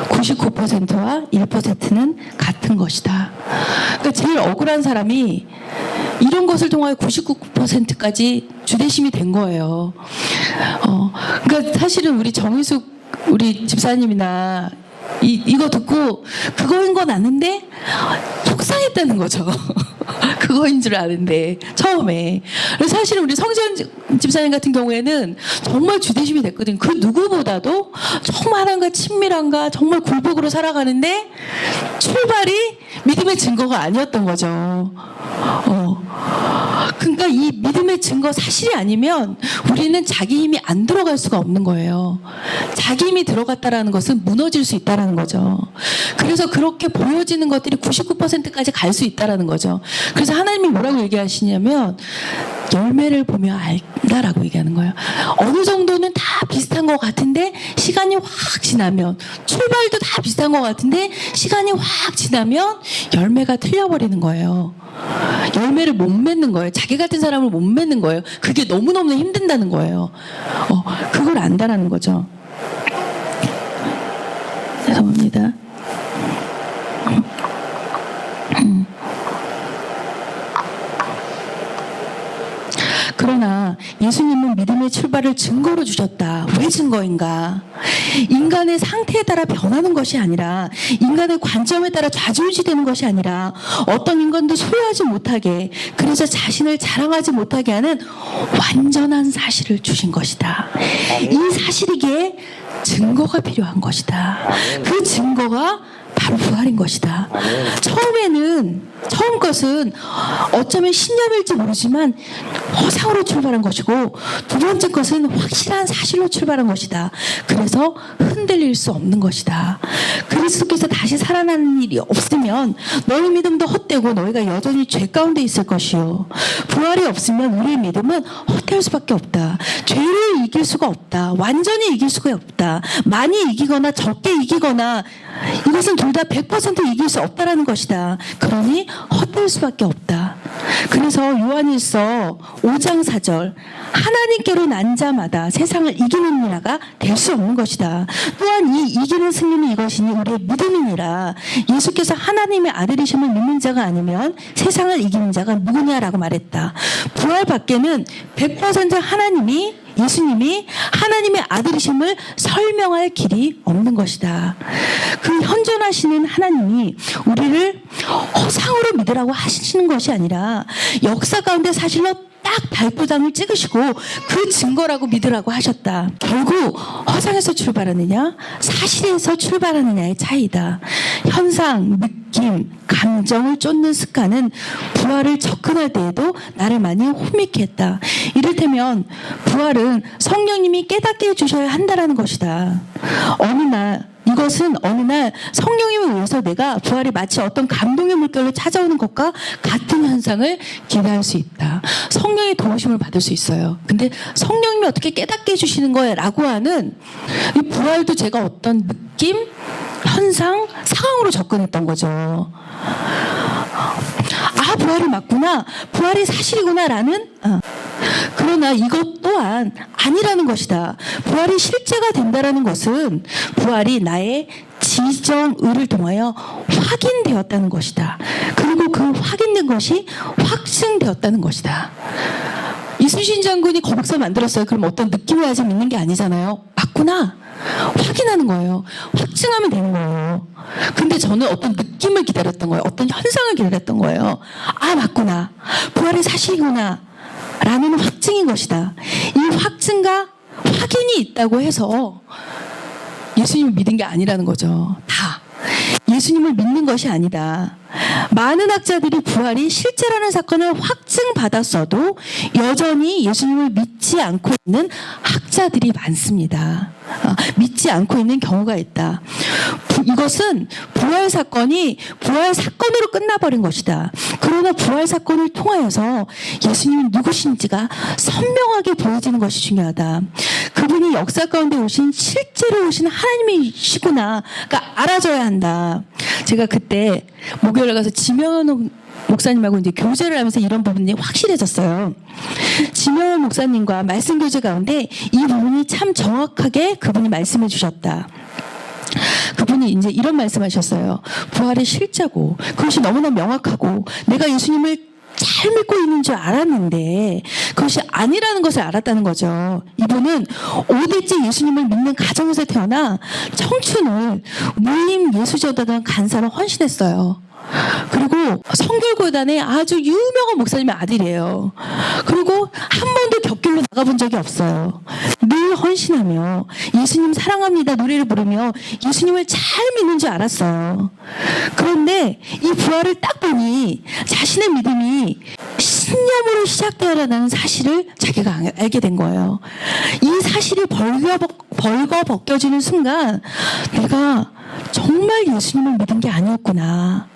99%와 1%는 같은 것이다. 그러니까 제일 억울한 사람이 이런 것을 통하여 99%까지 주대심이 된 거예요. 그러니까 사실은 우리 정희숙 우리 집사님이나 이거 듣고 그거인 건 아는데 속상했다는 거죠. 그거인 줄 아는데 처음에. 그래서 사실은 우리 성지현 집사님 같은 경우에는 정말 주대심이 됐거든요. 그 누구보다도 정말 하나님과 친밀함과 정말 굴복으로 살아가는데 출발이 믿음의 증거가 아니었던 거죠. 그러니까 이 믿음의 증거 사실이 아니면 우리는 자기 힘이 안 들어갈 수가 없는 거예요. 자기 힘이 들어갔다라는 것은 무너질 수 있다라는 거죠. 그래서 그렇게 보여지는 것들이 99%까지 갈 수 있다라는 거죠. 그래서 하나님이 뭐라고 얘기하시냐면 열매를 보며 알다라고 얘기하는 거예요. 어느 정도는 다 비슷한 것 같은데 시간이 확 지나면 출발도 다 비슷한 것 같은데 시간이 확 지나면 열매가 틀려버리는 거예요. 열매를 못 맺는 거예요. 자기 같은 사람을 못 맺는 거예요. 그게 너무너무 힘든다는 거예요. 그걸 안다라는 거죠. 죄송합니다. 그러나 예수님은 믿음의 출발을 증거로 주셨다. 왜 증거인가? 인간의 상태에 따라 변하는 것이 아니라 인간의 관점에 따라 좌지우지되는 것이 아니라 어떤 인간도 소유하지 못하게 그래서 자신을 자랑하지 못하게 하는 완전한 사실을 주신 것이다. 이 사실이기에 증거가 필요한 것이다. 그 증거가 바로 부활인 것이다. 처음 것은 어쩌면 신념일지 모르지만 허상으로 출발한 것이고 두 번째 것은 확실한 사실로 출발한 것이다. 그래서 흔들릴 수 없는 것이다. 그리스도께서 다시 살아나는 일이 없으면 너희 믿음도 헛되고 너희가 여전히 죄 가운데 있을 것이요. 부활이 없으면 우리의 믿음은 헛될 수밖에 없다. 죄를 이길 수가 없다. 완전히 이길 수가 없다. 많이 이기거나 적게 이기거나 이것은 둘 다 100% 이길 수 없다라는 것이다. 그러니 헛될 수밖에 없다. 그래서 요한일서 5장 4절 하나님께로 난 자마다 세상을 이기는 이라가 될 수 없는 것이다. 또한 이 이기는 승리는 이것이니 우리의 믿음이니라. 예수께서 하나님의 아들이심을 믿는 자가 아니면 세상을 이기는 자가 누구냐라고 말했다. 부활 밖에는 100% 예수님이 하나님의 아들이심을 설명할 길이 없는 것이다. 그 현존하시는 하나님이 우리를 허상으로 믿으라고 하시는 것이 아니라 역사 가운데 사실로 딱 발도장을 찍으시고 그 증거라고 믿으라고 하셨다. 결국 허상에서 출발하느냐 사실에서 출발하느냐의 차이다. 현상, 느낌, 감정을 쫓는 습관은 부활을 접근할 때에도 나를 많이 혼미케 했다. 이를테면 부활은 성령님이 깨닫게 해주셔야 한다라는 것이다. 이것은 어느 날 성령님에 의해서 내가 부활이 마치 어떤 감동의 물결로 찾아오는 것과 같은 현상을 기대할 수 있다. 성령의 도우심을 받을 수 있어요. 근데 성령님이 어떻게 깨닫게 해주시는 거야 라고 하는 이 부활도 제가 어떤 느낌, 현상, 상황으로 접근했던 거죠. 부활이 맞구나, 부활이 사실이구나 라는 그러나 이것 또한 아니라는 것이다. 부활이 실제가 된다라는 것은 부활이 나의 지정의를 통하여 확인되었다는 것이다. 그리고 그 확인된 것이 확증되었다는 것이다. 이순신 장군이 거북선 만들었어요. 그럼 어떤 느낌을 가지고 믿는 게 아니잖아요. 맞구나, 확인하는 거예요. 확증하면 되는 거예요. 근데 저는 어떤 느낌을 기다렸던 거예요. 어떤 현상을 기다렸던 거예요. 맞구나, 부활이 사실이구나 라는 확증인 것이다. 이 확증과 확인이 있다고 해서 예수님을 믿은 게 아니라는 거죠. 다 예수님을 믿는 것이 아니다. 많은 학자들이 부활이 실제라는 사건을 확증받았어도 여전히 예수님을 믿지 않고 있는 학자들이 많습니다. 믿지 않고 있는 경우가 있다. 이것은 부활 사건이 부활 사건으로 끝나버린 것이다. 그러나 부활 사건을 통하여서 예수님이 누구신지가 선명하게 보여지는 것이 중요하다. 그분이 역사 가운데 실제로 오신 하나님이시구나가 알아져야 한다. 제가 그때 목요일에 가서 지명현 목사님하고 이제 교제를 하면서 이런 부분이 확실해졌어요. 지명현 목사님과 말씀 교제 가운데 이 부분이 참 정확하게 그분이 말씀해 주셨다. 그분이 이제 이런 말씀하셨어요. 부활이 실제고 그것이 너무나 명확하고 내가 예수님을 잘 믿고 있는 줄 알았는데 그것이 아니라는 것을 알았다는 거죠. 이분은 5대째 예수님을 믿는 가정에서 태어나 청춘을 무임 예수제도단 간사로 헌신했어요. 그리고 성결고단의 아주 유명한 목사님의 아들이에요. 그리고 한 번도 격길로 나가본 적이 없어요. 늘 헌신하며 예수님 사랑합니다 노래를 부르며 예수님을 잘 믿는 줄 알았어요. 그런데 이 부활을 딱 보니 자신의 믿음이 신념으로 시작되어라는 사실을 자기가 알게 된 거예요. 이 사실이 벌거벗겨지는 순간 내가 정말 예수님을 믿은 게 아니었구나.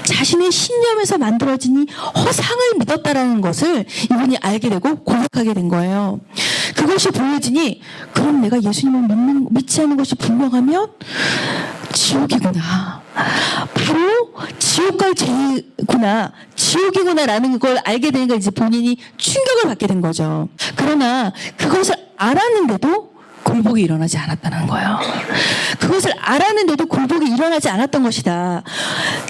자신의 신념에서 만들어진 이 허상을 믿었다라는 것을 이분이 알게 되고 고백하게 된 거예요. 그것이 보여지니 그럼 내가 예수님을 믿지 않는 것이 분명하면 지옥이구나. 바로 지옥 갈 죄구나. 지옥이구나라는 걸 알게 되니까 이제 본인이 충격을 받게 된 거죠. 그러나 그것을 알았는데도 굴복이 일어나지 않았다는 거예요. 그것을 알았는데도 굴복이 일어나지 않았던 것이다.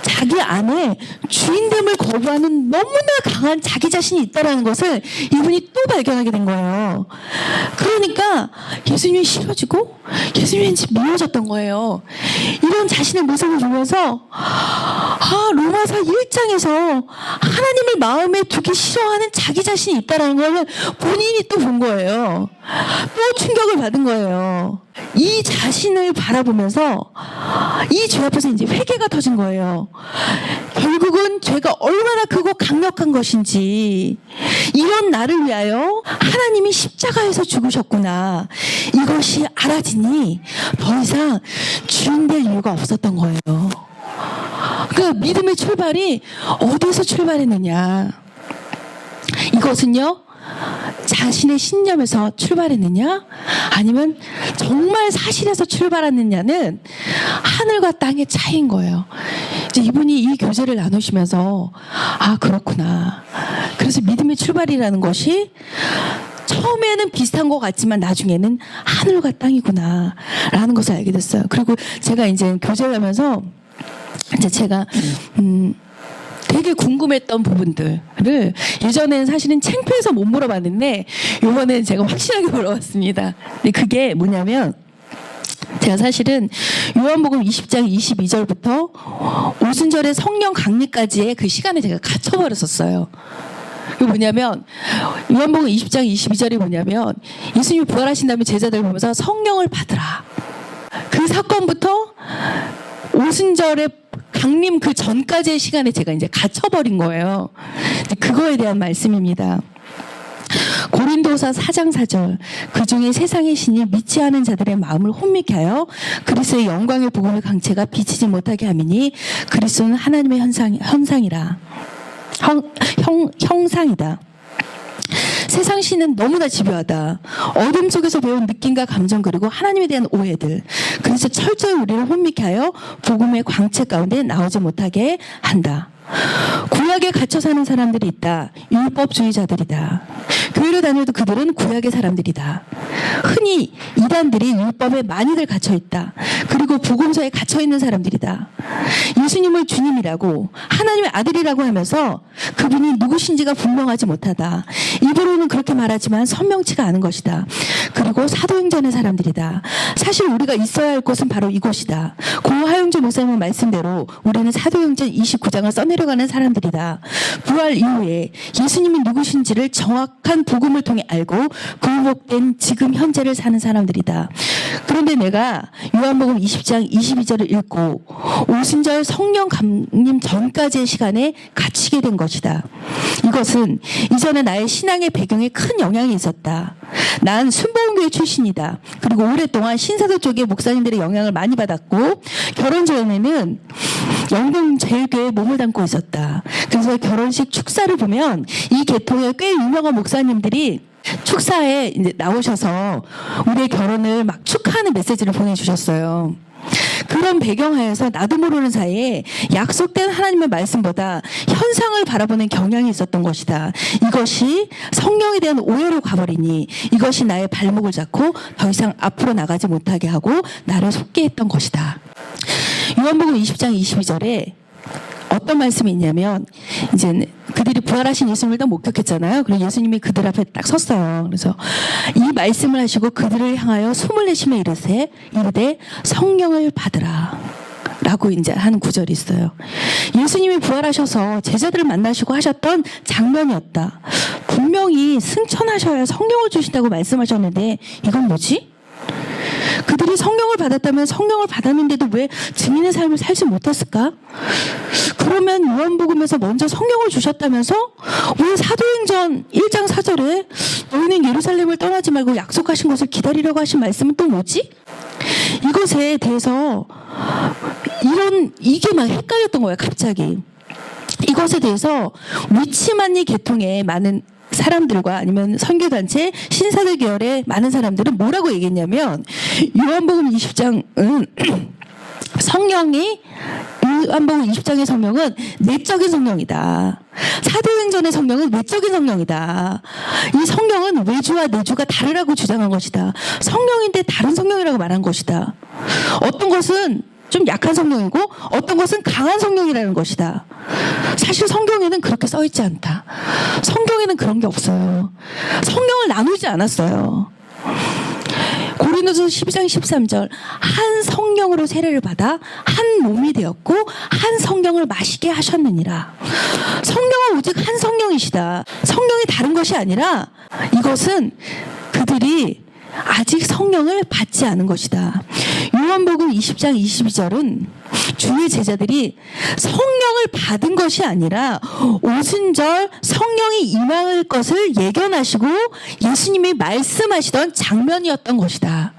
자기 안에 주인됨을 거부하는 너무나 강한 자기 자신이 있다는 것을 이분이 또 발견하게 된 거예요. 그러니까 예수님이 싫어지고 예수님이 왠지 미워졌던 거예요. 이런 자신의 모습을 보면서 로마서 1장에서 하나님을 마음에 두기 싫어하는 자기 자신이 있다는 걸 본인이 또 본 거예요. 또 충격을 받은 거예요. 이 자신을 바라보면서 이 죄 앞에서 이제 회개가 터진 거예요. 결국은 죄가 얼마나 크고 강력한 것인지 이런 나를 위하여 하나님이 십자가에서 죽으셨구나. 이것이 알아지니 더 이상 주인될 이유가 없었던 거예요. 그 믿음의 출발이 어디서 출발했느냐. 이것은요. 자신의 신념에서 출발했느냐 아니면 정말 사실에서 출발했느냐는 하늘과 땅의 차이인 거예요. 이제 이분이 이 교제를 나누시면서 그렇구나. 그래서 믿음의 출발이라는 것이 처음에는 비슷한 것 같지만 나중에는 하늘과 땅이구나 라는 것을 알게 됐어요. 그리고 제가 이제 교제를 하면서 이제 제가 되게 궁금했던 부분들을 예전에는 사실은 창피해서 못 물어봤는데 이번에는 제가 확실하게 물어봤습니다. 근데 그게 뭐냐면 제가 사실은 요한복음 20장 22절부터 오순절의 성령 강림까지의 그 시간에 제가 갇혀버렸었어요. 이게 뭐냐면 요한복음 20장 22절이 뭐냐면 예수님이 부활하신 다음에 제자들 보면서 성령을 받으라. 그 사건부터 오순절의 강림 그 전까지의 시간에 제가 이제 갇혀버린 거예요. 그거에 대한 말씀입니다. 고린도서 4장 4절 그 중에 세상의 신이 믿지 않은 자들의 마음을 혼미케 하여 그리스도의 영광의 복음의 강체가 비치지 못하게 함이니 그리스도는 하나님의 형상이다. 세상 신은 너무나 집요하다. 어둠 속에서 배운 느낌과 감정 그리고 하나님에 대한 오해들. 그래서 철저히 우리를 혼미케 하여 복음의 광채 가운데 나오지 못하게 한다. 구약에 갇혀 사는 사람들이 있다. 율법주의자들이다. 교회를 다녀도 그들은 구약의 사람들이다. 흔히 이단들이 율법에 많이들 갇혀 있다. 그리고 복음서에 갇혀 있는 사람들이다. 예수님을 주님이라고 하나님의 아들이라고 하면서 그분이 누구신지가 분명하지 못하다. 입으로는 그렇게 말하지만 선명치가 않은 것이다. 그리고 사도행전의 사람들이다. 사실 우리가 있어야 할 곳은 바로 이곳이다. 고 하용주 목사님의 말씀대로 우리는 사도행전 29장을 써내려가는 사람들이다. 부활 이후에 예수님이 누구신지를 정확한 복음을 통해 알고 굴복된 지금 현재를 사는 사람들이다. 그런데 내가 요한복음 20장 22절을 읽고 오순절 성령 강림 전까지의 시간에 갇히게 된 것이다. 이것은 이전에 나의 신앙의 배경에 큰 영향이 있었다. 난 순복음교회 출신이다. 그리고 오랫동안 신사도 쪽의 목사님들의 영향을 많이 받았고 결혼 전에는 영동제일교회에 몸을 담고 있었다. 그래서 결혼식 축사를 보면 이 계통의 꽤 유명한 목사님들이 축사에 이제 나오셔서 우리의 결혼을 막 축하하는 메시지를 보내주셨어요. 그런 배경하에서 나도 모르는 사이에 약속된 하나님의 말씀보다 현상을 바라보는 경향이 있었던 것이다. 이것이 성령에 대한 오해로 가버리니 이것이 나의 발목을 잡고 더 이상 앞으로 나가지 못하게 하고 나를 속게 했던 것이다. 요한복음 20장 22절에 어떤 말씀이 있냐면 이제 그들이 부활하신 예수님을 다 목격했잖아요. 그리고 예수님이 그들 앞에 딱 섰어요. 그래서 이 말씀을 하시고 그들을 향하여 숨을 내쉬며 이르되 성령을 받으라 라고 이제 하는 구절이 있어요. 예수님이 부활하셔서 제자들을 만나시고 하셨던 장면이었다. 분명히 승천하셔야 성령을 주신다고 말씀하셨는데 이건 뭐지? 그들이 성령을 받았다면 성령을 받았는데도 왜 증인의 삶을 살지 못했을까? 그러면 요한복음에서 먼저 성령을 주셨다면서 왜 사도행전 1장 4절에 너희는 예루살렘을 떠나지 말고 약속하신 것을 기다리려고 하신 말씀은 또 뭐지? 이것에 대해서 이게 막 헷갈렸던 거예요. 갑자기 이것에 대해서 위치만리 계통의 많은 사람들과 아니면 선교단체 신사들 계열의 많은 사람들은 뭐라고 얘기했냐면 요한복음 20장은 요한복음 20장의 성령은 내적인 성령이다. 사도행전의 성령은 외적인 성령이다. 이 성령은 외주와 내주가 다르라고 주장한 것이다. 성령인데 다른 성령이라고 말한 것이다. 어떤 것은 좀 약한 성령이고 어떤 것은 강한 성령이라는 것이다. 사실 성경에는 그렇게 써있지 않다. 성경에는 그런 게 없어요. 성령을 나누지 않았어요. 고린도서 12장 13절 한 성령으로 세례를 받아 한 몸이 되었고 한 성령을 마시게 하셨느니라. 성령은 오직 한 성령이시다. 성령이 다른 것이 아니라 이것은 그들이 아직 성령을 받지 않은 것이다. 요한복음 20장 22절은 주의 제자들이 성령을 받은 것이 아니라 오순절 성령이 임할 것을 예견하시고 예수님이 말씀하시던 장면이었던 것이다.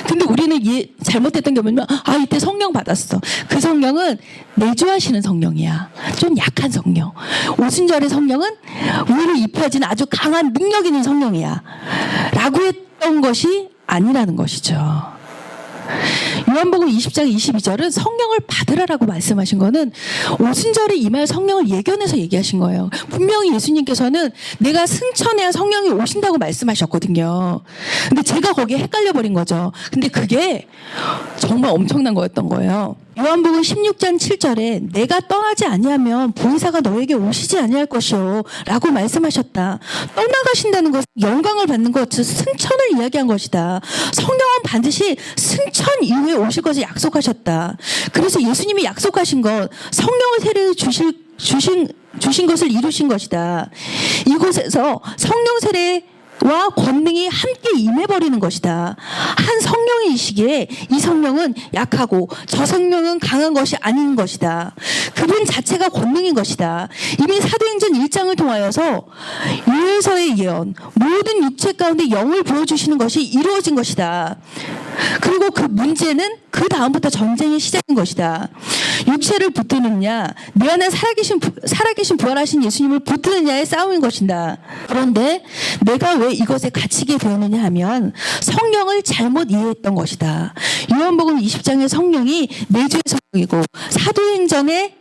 근데 우리는 잘못했던 게 뭐냐면 이때 성령 받았어. 그 성령은 내주하시는 성령이야. 좀 약한 성령. 오순절의 성령은 우리를 입혀진 아주 강한 능력 있는 성령이야 라고 했던 것이 아니라는 것이죠. 요한복음 20장 22절은 성령을 받으라라고 말씀하신 거는 오순절에 임할 성령을 예견해서 얘기하신 거예요. 분명히 예수님께서는 내가 승천해야 성령이 오신다고 말씀하셨거든요. 근데 제가 거기에 헷갈려 버린 거죠. 근데 그게 정말 엄청난 거였던 거예요. 요한복음 16장 7절에 내가 떠나지 아니하면 보혜사가 너에게 오시지 아니할 것이요 라고 말씀하셨다. 떠나가신다는 것은 영광을 받는 것, 즉 승천을 이야기한 것이다. 성령은 반드시 승천 이후에 오실 것을 약속하셨다. 그래서 예수님이 약속하신 것, 성령의 세례를 주신 것을 이루신 것이다. 이곳에서 성령 세례와 권능이 함께 임해버리는 것이다. 한 성령이시기에 이 성령은 약하고 저 성령은 강한 것이 아닌 것이다. 그분 자체가 권능인 것이다. 이미 사도행전 1장을 통하여서 요에서의 예언, 모든 육체 가운데 영을 부어주시는 것이 이루어진 것이다. 그리고 그 문제는 그 다음부터 전쟁의 시작인 것이다. 육체를 붙드느냐, 내 안에 살아계신 부활하신 예수님을 붙드느냐의 싸움인 것이다. 그런데 내가 왜 이것에 갇히게 되었느냐 하면 성령을 잘못 이해했던 것이다. 요한복음 20장의 성령이 내주의 성령이고 사도행전에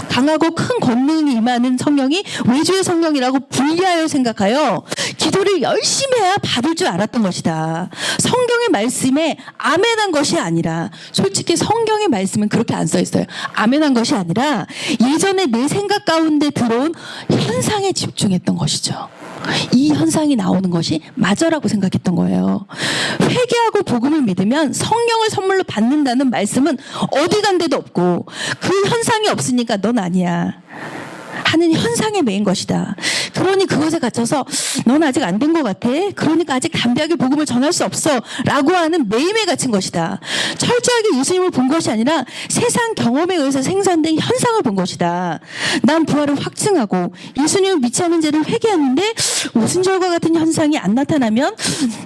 강하고 큰 권능이 임하는 성령이 외주의 성령이라고 분리하여 생각하여 기도를 열심히 해야 받을 줄 알았던 것이다. 성경의 말씀에 아멘한 것이 아니라, 솔직히 성경의 말씀은 그렇게 안 써 있어요. 아멘한 것이 아니라 예전에 내 생각 가운데 들어온 현상에 집중했던 것이죠. 이 현상이 나오는 것이 맞아라고 생각했던 거예요. 회개하고 복음을 믿으면 성령을 선물로 받는다는 말씀은 어디 간 데도 없고, 그 현상이 없으니까 넌 아니야 하는 현상에 매인 것이다. 그러니 그것에 갇혀서 넌 아직 안 된 것 같아. 그러니까 아직 담대하게 복음을 전할 수 없어 라고 하는 매임에 갇힌 것이다. 철저하게 예수님을 본 것이 아니라 세상 경험에 의해서 생산된 현상을 본 것이다. 난 부활을 확증하고 예수님을 믿지 않는 죄를 회개하는데 오순절과 같은 현상이 안 나타나면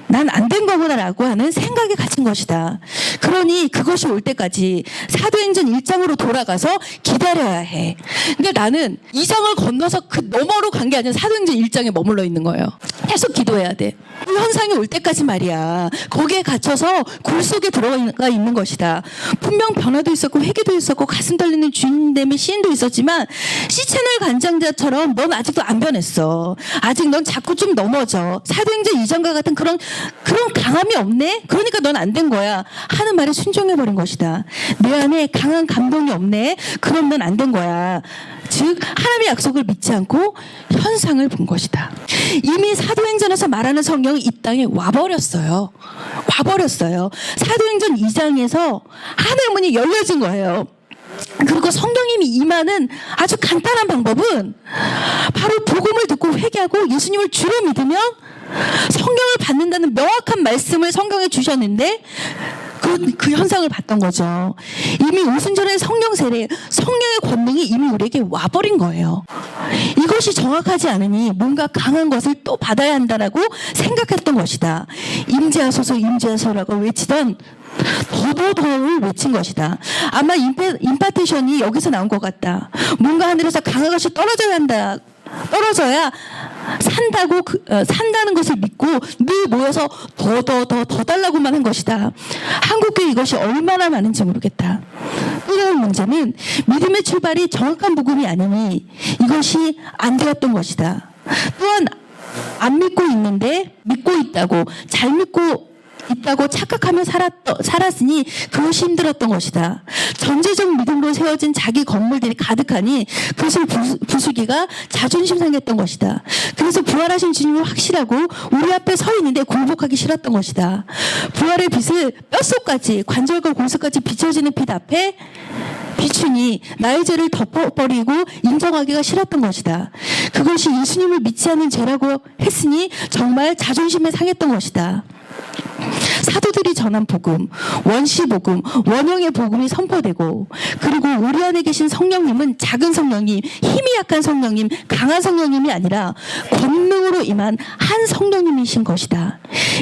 난 안 된 거구나 라고 하는 생각에 갇힌 것이다. 그러니 그것이 올 때까지 사도행전 1장으로 돌아가서 기다려야 해. 그러니까 나는 2장을 건너서 그 너머로 간 게 아니라 사도행전 1장에 머물러 있는 거예요. 계속 기도해야 돼. 그 현상이 올 때까지 말이야. 거기에 갇혀서 굴 속에 들어가 있는 것이다. 분명 변화도 있었고 회개도 있었고 가슴 떨리는 주님됨의 시인도 있었지만 시채널 간장자처럼 넌 아직도 안 변했어. 아직 넌 자꾸 좀 넘어져. 사도행전 2장과 같은 그런 강함이 없네? 그러니까 넌 안 된 거야 하는 말에 순종해버린 것이다. 내 안에 강한 감동이 없네? 그럼 넌 안 된 거야. 즉 하나님의 약속을 믿지 않고 현상을 본 것이다. 이미 사도행전에서 말하는 성령이 이 땅에 와버렸어요. 사도행전 2장에서 하늘의 문이 열려진 거예요. 그리고 성령님이 임하는 아주 간단한 방법은 바로 복음을 듣고 회개하고 예수님을 주로 믿으면 성령을 받는다는 명확한 말씀을 성경에 주셨는데 그 현상을 봤던 거죠. 이미 오순절의 성령 세례, 성령의 권능이 이미 우리에게 와버린 거예요. 이것이 정확하지 않으니 뭔가 강한 것을 또 받아야 한다라고 생각했던 것이다. 임재하소서 외치던 더더더를 외친 것이다. 아마 임파테이션이 여기서 나온 것 같다. 뭔가 하늘에서 강한 것이 떨어져야 산다는 것을 믿고 늘 모여서 더 달라고만 한 것이다. 한국교회 이것이 얼마나 많은지 모르겠다. 또 다른 문제는 믿음의 출발이 정확한 복음이 아니니 이것이 안 되었던 것이다. 또한 안 믿고 있는데 믿고 있다고, 잘 믿고 있다고 착각하며 살았으니 그것이 힘들었던 것이다. 전제적 믿음으로 세워진 자기 건물들이 가득하니 그것을 부수기가 자존심 상했던 것이다. 그래서 부활하신 주님이 확실하고 우리 앞에 서 있는데 굴복하기 싫었던 것이다. 부활의 빛을 뼛속까지, 관절과 골수까지 비춰지는 빛 앞에 비추니 나의 죄를 덮어버리고 인정하기가 싫었던 것이다. 그것이 예수님을 믿지 않는 죄라고 했으니 정말 자존심에 상했던 것이다. 사도들이 전한 복음, 원시복음, 원형의 복음이 선포되고, 그리고 우리 안에 계신 성령님은 작은 성령님, 힘이 약한 성령님, 강한 성령님이 아니라 권능으로 임한 한 성령님이신 것이다.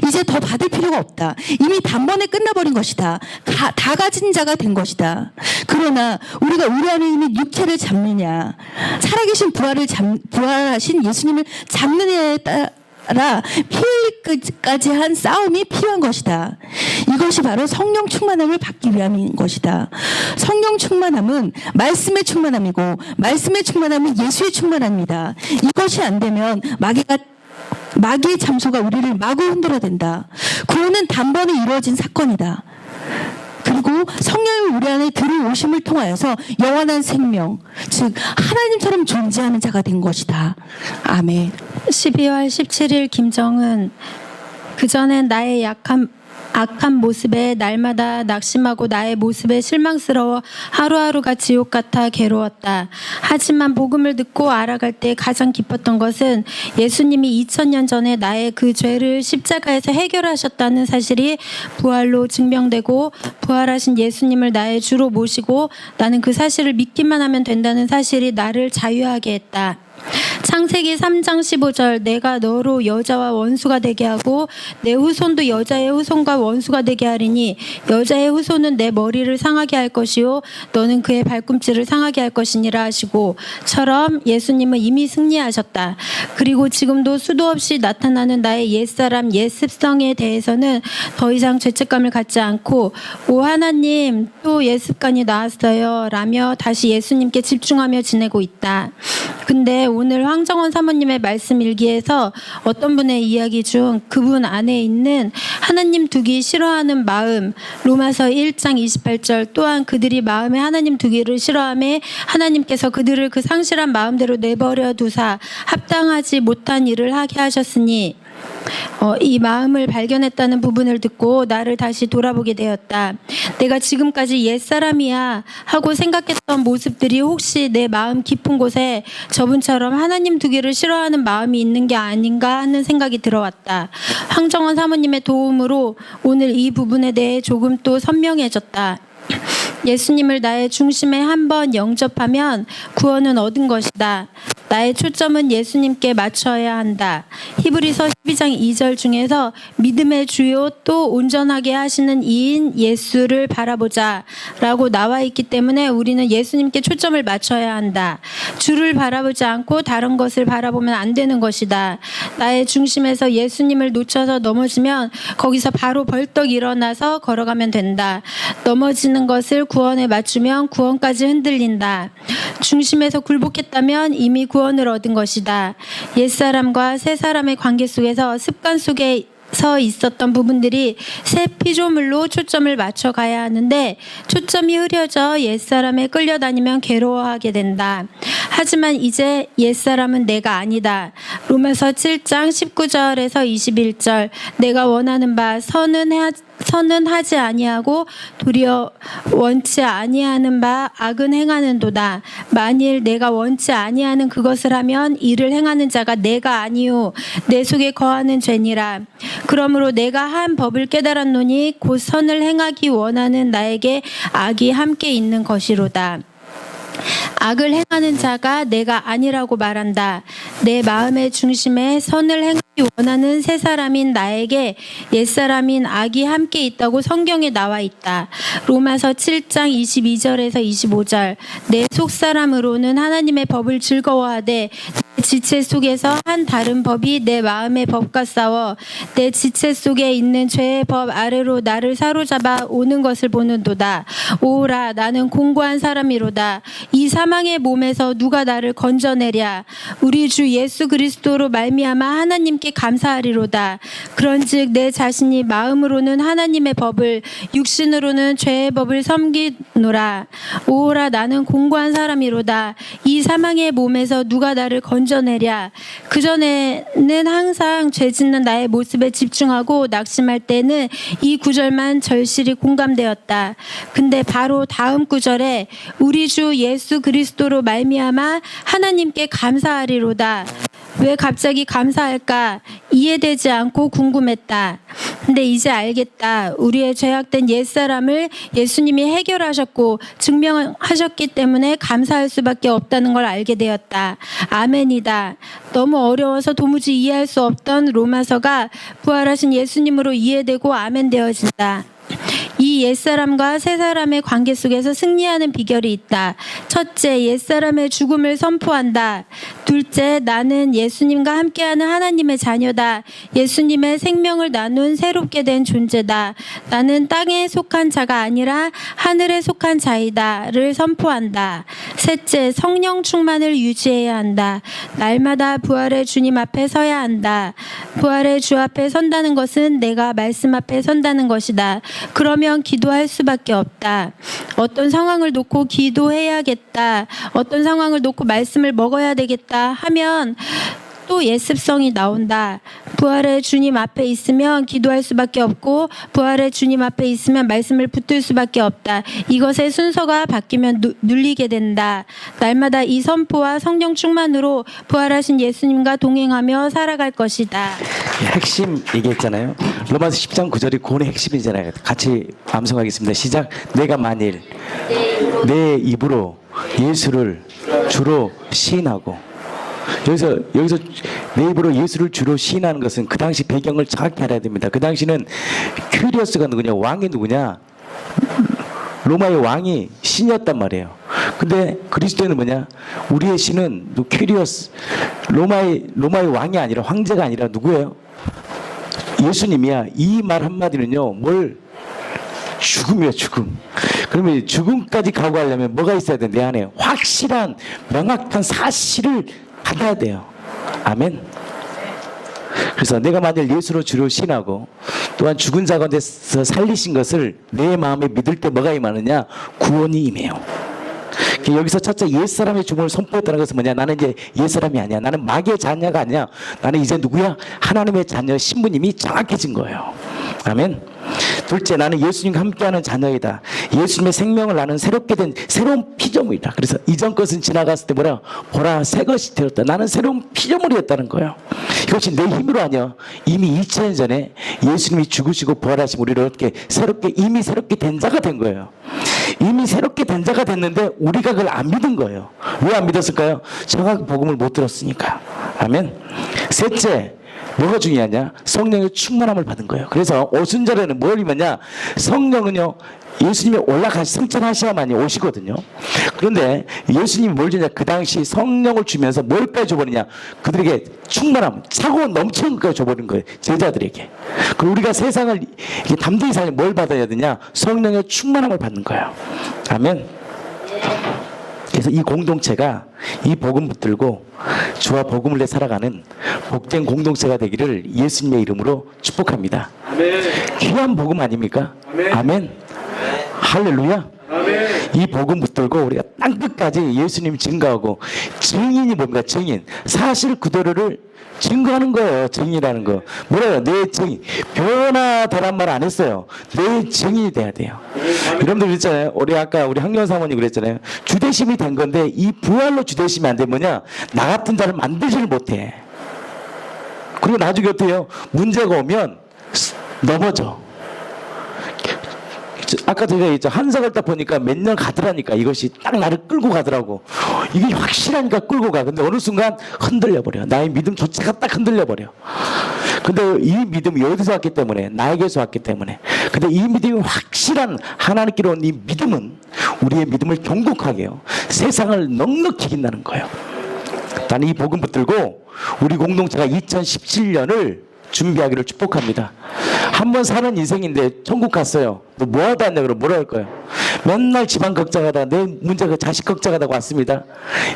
이제 더 받을 필요가 없다. 이미 단번에 끝나버린 것이다. 다 가진 자가 된 것이다. 그러나 우리가 우리 안에 있는 육체를 잡느냐, 살아계신 부활하신 예수님을 잡느냐에 피흘리기까지 한 싸움이 필요한 것이다. 이것이 바로 성령 충만함을 받기 위함인 것이다. 성령 충만함은 말씀의 충만함이고 말씀의 충만함은 예수의 충만함입니다. 이것이 안 되면 마귀의 잠소가 우리를 마구 흔들어댄다. 구원은 단번에 이루어진 사건이다. 그리고 성령이 우리 안에 들어오심을 통하여서 영원한 생명, 즉 하나님처럼 존재하는 자가 된 것이다. 아멘. 12월 17일 김정은. 그전엔 나의 악한 모습에 날마다 낙심하고 나의 모습에 실망스러워 하루하루가 지옥 같아 괴로웠다. 하지만 복음을 듣고 알아갈 때 가장 기뻤던 것은 예수님이 2000년 전에 나의 그 죄를 십자가에서 해결하셨다는 사실이 부활로 증명되고 부활하신 예수님을 나의 주로 모시고 나는 그 사실을 믿기만 하면 된다는 사실이 나를 자유하게 했다. 창세기 3장 15절 내가 너로 여자와 원수가 되게 하고 내 후손도 여자의 후손과 원수가 되게 하리니 여자의 후손은 내 머리를 상하게 할 것이요 너는 그의 발꿈치를 상하게 할 것이니라 하시고 처럼 예수님은 이미 승리하셨다. 그리고 지금도 수도 없이 나타나는 나의 옛사람 옛습성에 대해서는 더 이상 죄책감을 갖지 않고 오 하나님 또 옛습관이 나왔어요 라며 다시 예수님께 집중하며 지내고 있다. 근데 오늘 황정원 사모님의 말씀 일기에서 어떤 분의 이야기 중 그분 안에 있는 하나님 두기 싫어하는 마음, 로마서 1장 28절 또한 그들이 마음에 하나님 두기를 싫어하며 하나님께서 그들을 그 상실한 마음대로 내버려 두사 합당하지 못한 일을 하게 하셨으니 이 마음을 발견했다는 부분을 듣고 나를 다시 돌아보게 되었다. 내가 지금까지 옛사람이야 하고 생각했던 모습들이 혹시 내 마음 깊은 곳에 저분처럼 하나님 두기를 싫어하는 마음이 있는 게 아닌가 하는 생각이 들어왔다. 황정원 사모님의 도움으로 오늘 이 부분에 대해 조금 또 선명해졌다. 예수님을 나의 중심에 한번 영접하면 구원은 얻은 것이다. 나의 초점은 예수님께 맞춰야 한다. 히브리서 12장 2절 중에서 믿음의 주요 또 온전하게 하시는 이인 예수를 바라보자 라고 나와 있기 때문에 우리는 예수님께 초점을 맞춰야 한다. 주를 바라보지 않고 다른 것을 바라보면 안 되는 것이다. 나의 중심에서 예수님을 놓쳐서 넘어지면 거기서 바로 벌떡 일어나서 걸어가면 된다. 넘어지는 것을 구원에 맞추면 구원까지 흔들린다. 중심에서 굴복했다면 이미 구원을 얻은 것이다. 옛사람과 새사람의 관계 속에서 습관 속에 서 있었던 부분들이 새 피조물로 초점을 맞춰 가야 하는데 초점이 흐려져 옛사람에 끌려다니면 괴로워하게 된다. 하지만 이제 옛사람은 내가 아니다. 로마서 7장 19절에서 21절 내가 원하는 바 선은 하지 아니하고 도리어 원치 아니하는 바 악은 행하는도다. 만일 내가 원치 아니하는 그것을 하면 이를 행하는 자가 내가 아니요 내 속에 거하는 죄니라. 그러므로 내가 한 법을 깨달았노니 곧 선을 행하기 원하는 나에게 악이 함께 있는 것이로다. 악을 행하는 자가 내가 아니라고 말한다. 내 마음의 중심에 선을 행하기 원하는 새 사람인 나에게 옛사람인 악이 함께 있다고 성경에 나와 있다. 로마서 7장 22절에서 25절 내 속사람으로는 하나님의 법을 즐거워하되 내 지체 속에서 한 다른 법이 내 마음의 법과 싸워 내 지체 속에 있는 죄의 법 아래로 나를 사로잡아 오는 것을 보는도다. 오라 나는 공고한 사람이로다. 이 사망의 몸에서 누가 나를 건져내랴. 우리 주 예수 그리스도로 말미암아 하나님께 감사하리로다. 그런즉 내 자신이 마음으로는 하나님의 법을 육신으로는 죄의 법을 섬기노라. 오라 나는 공고한 사람이로다. 이 사망의 몸에서 누가 나를 건져내랴. 그전에는 항상 죄 짓는 나의 모습에 집중하고 낙심할 때는 이 구절만 절실히 공감되었다. 근데 바로 다음 구절에 우리 주 예수 그리스도로 말미암아 하나님께 감사하리로다. 왜 갑자기 감사할까? 이해되지 않고 궁금했다. 근데 이제 알겠다. 우리의 죄악된 옛사람을 예수님이 해결하셨고 증명하셨기 때문에 감사할 수밖에 없다는 걸 알게 되었다. 아멘이다. 너무 어려워서 도무지 이해할 수 없던 로마서가 부활하신 예수님으로 이해되고 아멘 되어진다. 이 옛사람과 새사람의 관계 속에서 승리하는 비결이 있다. 첫째, 옛사람의 죽음을 선포한다. 둘째, 나는 예수님과 함께하는 하나님의 자녀다. 예수님의 생명을 나눈 새롭게 된 존재다. 나는 땅에 속한 자가 아니라 하늘에 속한 자이다를 선포한다. 셋째, 성령 충만을 유지해야 한다. 날마다 부활의 주님 앞에 서야 한다. 부활의 주 앞에 선다는 것은 내가 말씀 앞에 선다는 것이다. 그러면 기도할 수밖에 없다. 어떤 상황을 놓고 기도해야겠다. 어떤 상황을 놓고 말씀을 먹어야 되겠다 하면 또 예습성이 나온다. 부활의 주님 앞에 있으면 기도할 수밖에 없고 부활의 주님 앞에 있으면 말씀을 붙들 수밖에 없다. 이것의 순서가 바뀌면 눌리게 된다. 날마다 이 선포와 성령 충만으로 부활하신 예수님과 동행하며 살아갈 것이다. 핵심 얘기했잖아요. 로마서 10장 9절이 구원의 핵심이잖아요. 같이 암송하겠습니다. 시작. 내가 만일 내 입으로 예수를 주로 시인하고, 여기서 내 입으로 예수를 주로 시인하는 것은 그 당시 배경을 정확히 알아야 됩니다. 그 당시는 큐리어스가 누구냐, 왕이 누구냐, 로마의 왕이 신이었단 말이에요. 근데 그리스도는 뭐냐, 우리의 신은 큐리어스, 로마의 왕이 아니라, 황제가 아니라 누구예요? 예수님이야. 이 말 한마디는요, 죽음이에요, 죽음. 그러면 죽음까지 각오하려면 뭐가 있어야 돼? 내 안에 확실한 명확한 사실을 받아야 돼요. 아멘. 그래서 내가 만일 예수로 주로 신하고 또한 죽은 자 가운데서 살리신 것을 내 마음에 믿을 때 뭐가 임하느냐? 구원이 임해요. 여기서 첫째 옛사람의 죽음을 선포했다는 것은 뭐냐? 나는 이제 옛사람이 아니야. 나는 마귀의 자녀가 아니야. 나는 이제 누구야? 하나님의 자녀 신분임이 정확해진 거예요. 아멘. 둘째, 나는 예수님과 함께하는 자녀이다. 예수님의 생명을 나는 새롭게 된 새로운 피조물이다. 그래서 이전 것은 지나갔을 때 뭐라? 보라, 새 것이 되었다. 나는 새로운 피조물이었다는 거예요. 이것이 내 힘으로 아니야. 이미 2000년 전에 예수님이 죽으시고 부활하시고 우리를 어떻게 이미 새롭게 된 자가 된 거예요. 이미 새롭게 된 자가 됐는데 우리가 그걸 안 믿은 거예요. 왜 안 믿었을까요? 정확한 복음을 못 들었으니까. 아멘. 셋째, 뭐가 중요하냐? 성령의 충만함을 받은 거예요. 그래서 오순절에는 뭘 입었냐? 성령은요, 예수님이 승천하셔야만이 오시거든요. 그런데 예수님이 뭘 주냐? 그 당시 성령을 주면서 뭘까지 줘버리냐? 그들에게 충만함, 차고 넘치는 것까지 줘버린 거예요. 제자들에게. 그리고 우리가 세상을 담대히 살려면 뭘 받아야 되냐? 성령의 충만함을 받는 거예요. 아멘. 그래서 이 공동체가 이 복음 붙들고 주와 복음을 내 살아가는 복된 공동체가 되기를 예수님의 이름으로 축복합니다. 아멘. 귀한 복음 아닙니까? 아멘. 아멘. 할렐루야. 아멘. 이 복음 붙들고 우리가 땅끝까지 예수님 증거하고, 증인이 뭡니까? 증인. 사실 그대로를 증거하는 거예요. 증인이라는 거. 뭐래요? 내 증인. 변화되란 말 안 했어요. 내 증인이 돼야 돼요. 여러분들 그랬잖아요. 우리 황교안 사모님 그랬잖아요. 주대심이 된 건데 이 부활로 주대심이 안 되면 뭐냐? 나 같은 자를 만들지를 못해. 그리고 나중에 어떻게 해요? 문제가 오면 넘어져. 아까 제가 얘기했죠. 한석을 딱 보니까 몇 년 가더라니까. 이것이 딱 나를 끌고 가더라고. 이게 확실하니까 끌고 가. 근데 어느 순간 흔들려 버려. 나의 믿음 자체가 딱 흔들려 버려. 근데 이 믿음이 어디서 왔기 때문에? 나에게서 왔기 때문에. 근데 이 믿음이 확실한 하나님께로 온 이 믿음은 우리의 믿음을 경고하게 해요. 세상을 넉넉히 이긴다는 거예요. 나는 이 복음 붙들고 우리 공동체가 2017년을 준비하기를 축복합니다. 한번 사는 인생인데 천국 갔어요. 너 뭐하다 왔냐? 그럼 뭐라 할 거예요? 맨날 집안 걱정하다가 내 문제가 자식 걱정하다가 왔습니다.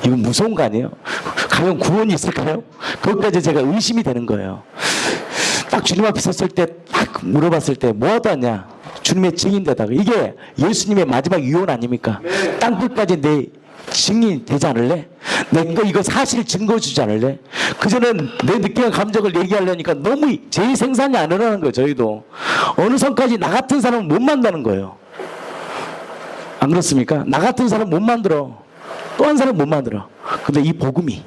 이거 무서운 거 아니에요? 과연 구원이 있을까요? 그것까지 제가 의심이 되는 거예요. 딱 주님 앞에 섰을 때 딱 물어봤을 때 뭐하다 왔냐? 주님의 증인되다가. 이게 예수님의 마지막 유언 아닙니까? 땅끝까지 내 증인 되지 않을래? 내가 이거 사실 증거 주지 않을래? 그전엔 내 느낌과 감정을 얘기하려니까 너무 제 생산이 안 일어나는 거예요. 저희도 어느 선까지 나 같은 사람은 못 만나는 거예요. 안 그렇습니까? 나 같은 사람 못 만들어. 또 한 사람 못 만들어. 근데 이 복음이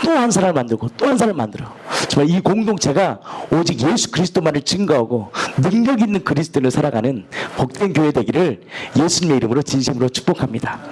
또 한 사람을 만들고 또 한 사람을 만들어. 정말 이 공동체가 오직 예수 그리스도만을 증거하고 능력 있는 그리스도를 살아가는 복된 교회 되기를 예수님의 이름으로 진심으로 축복합니다.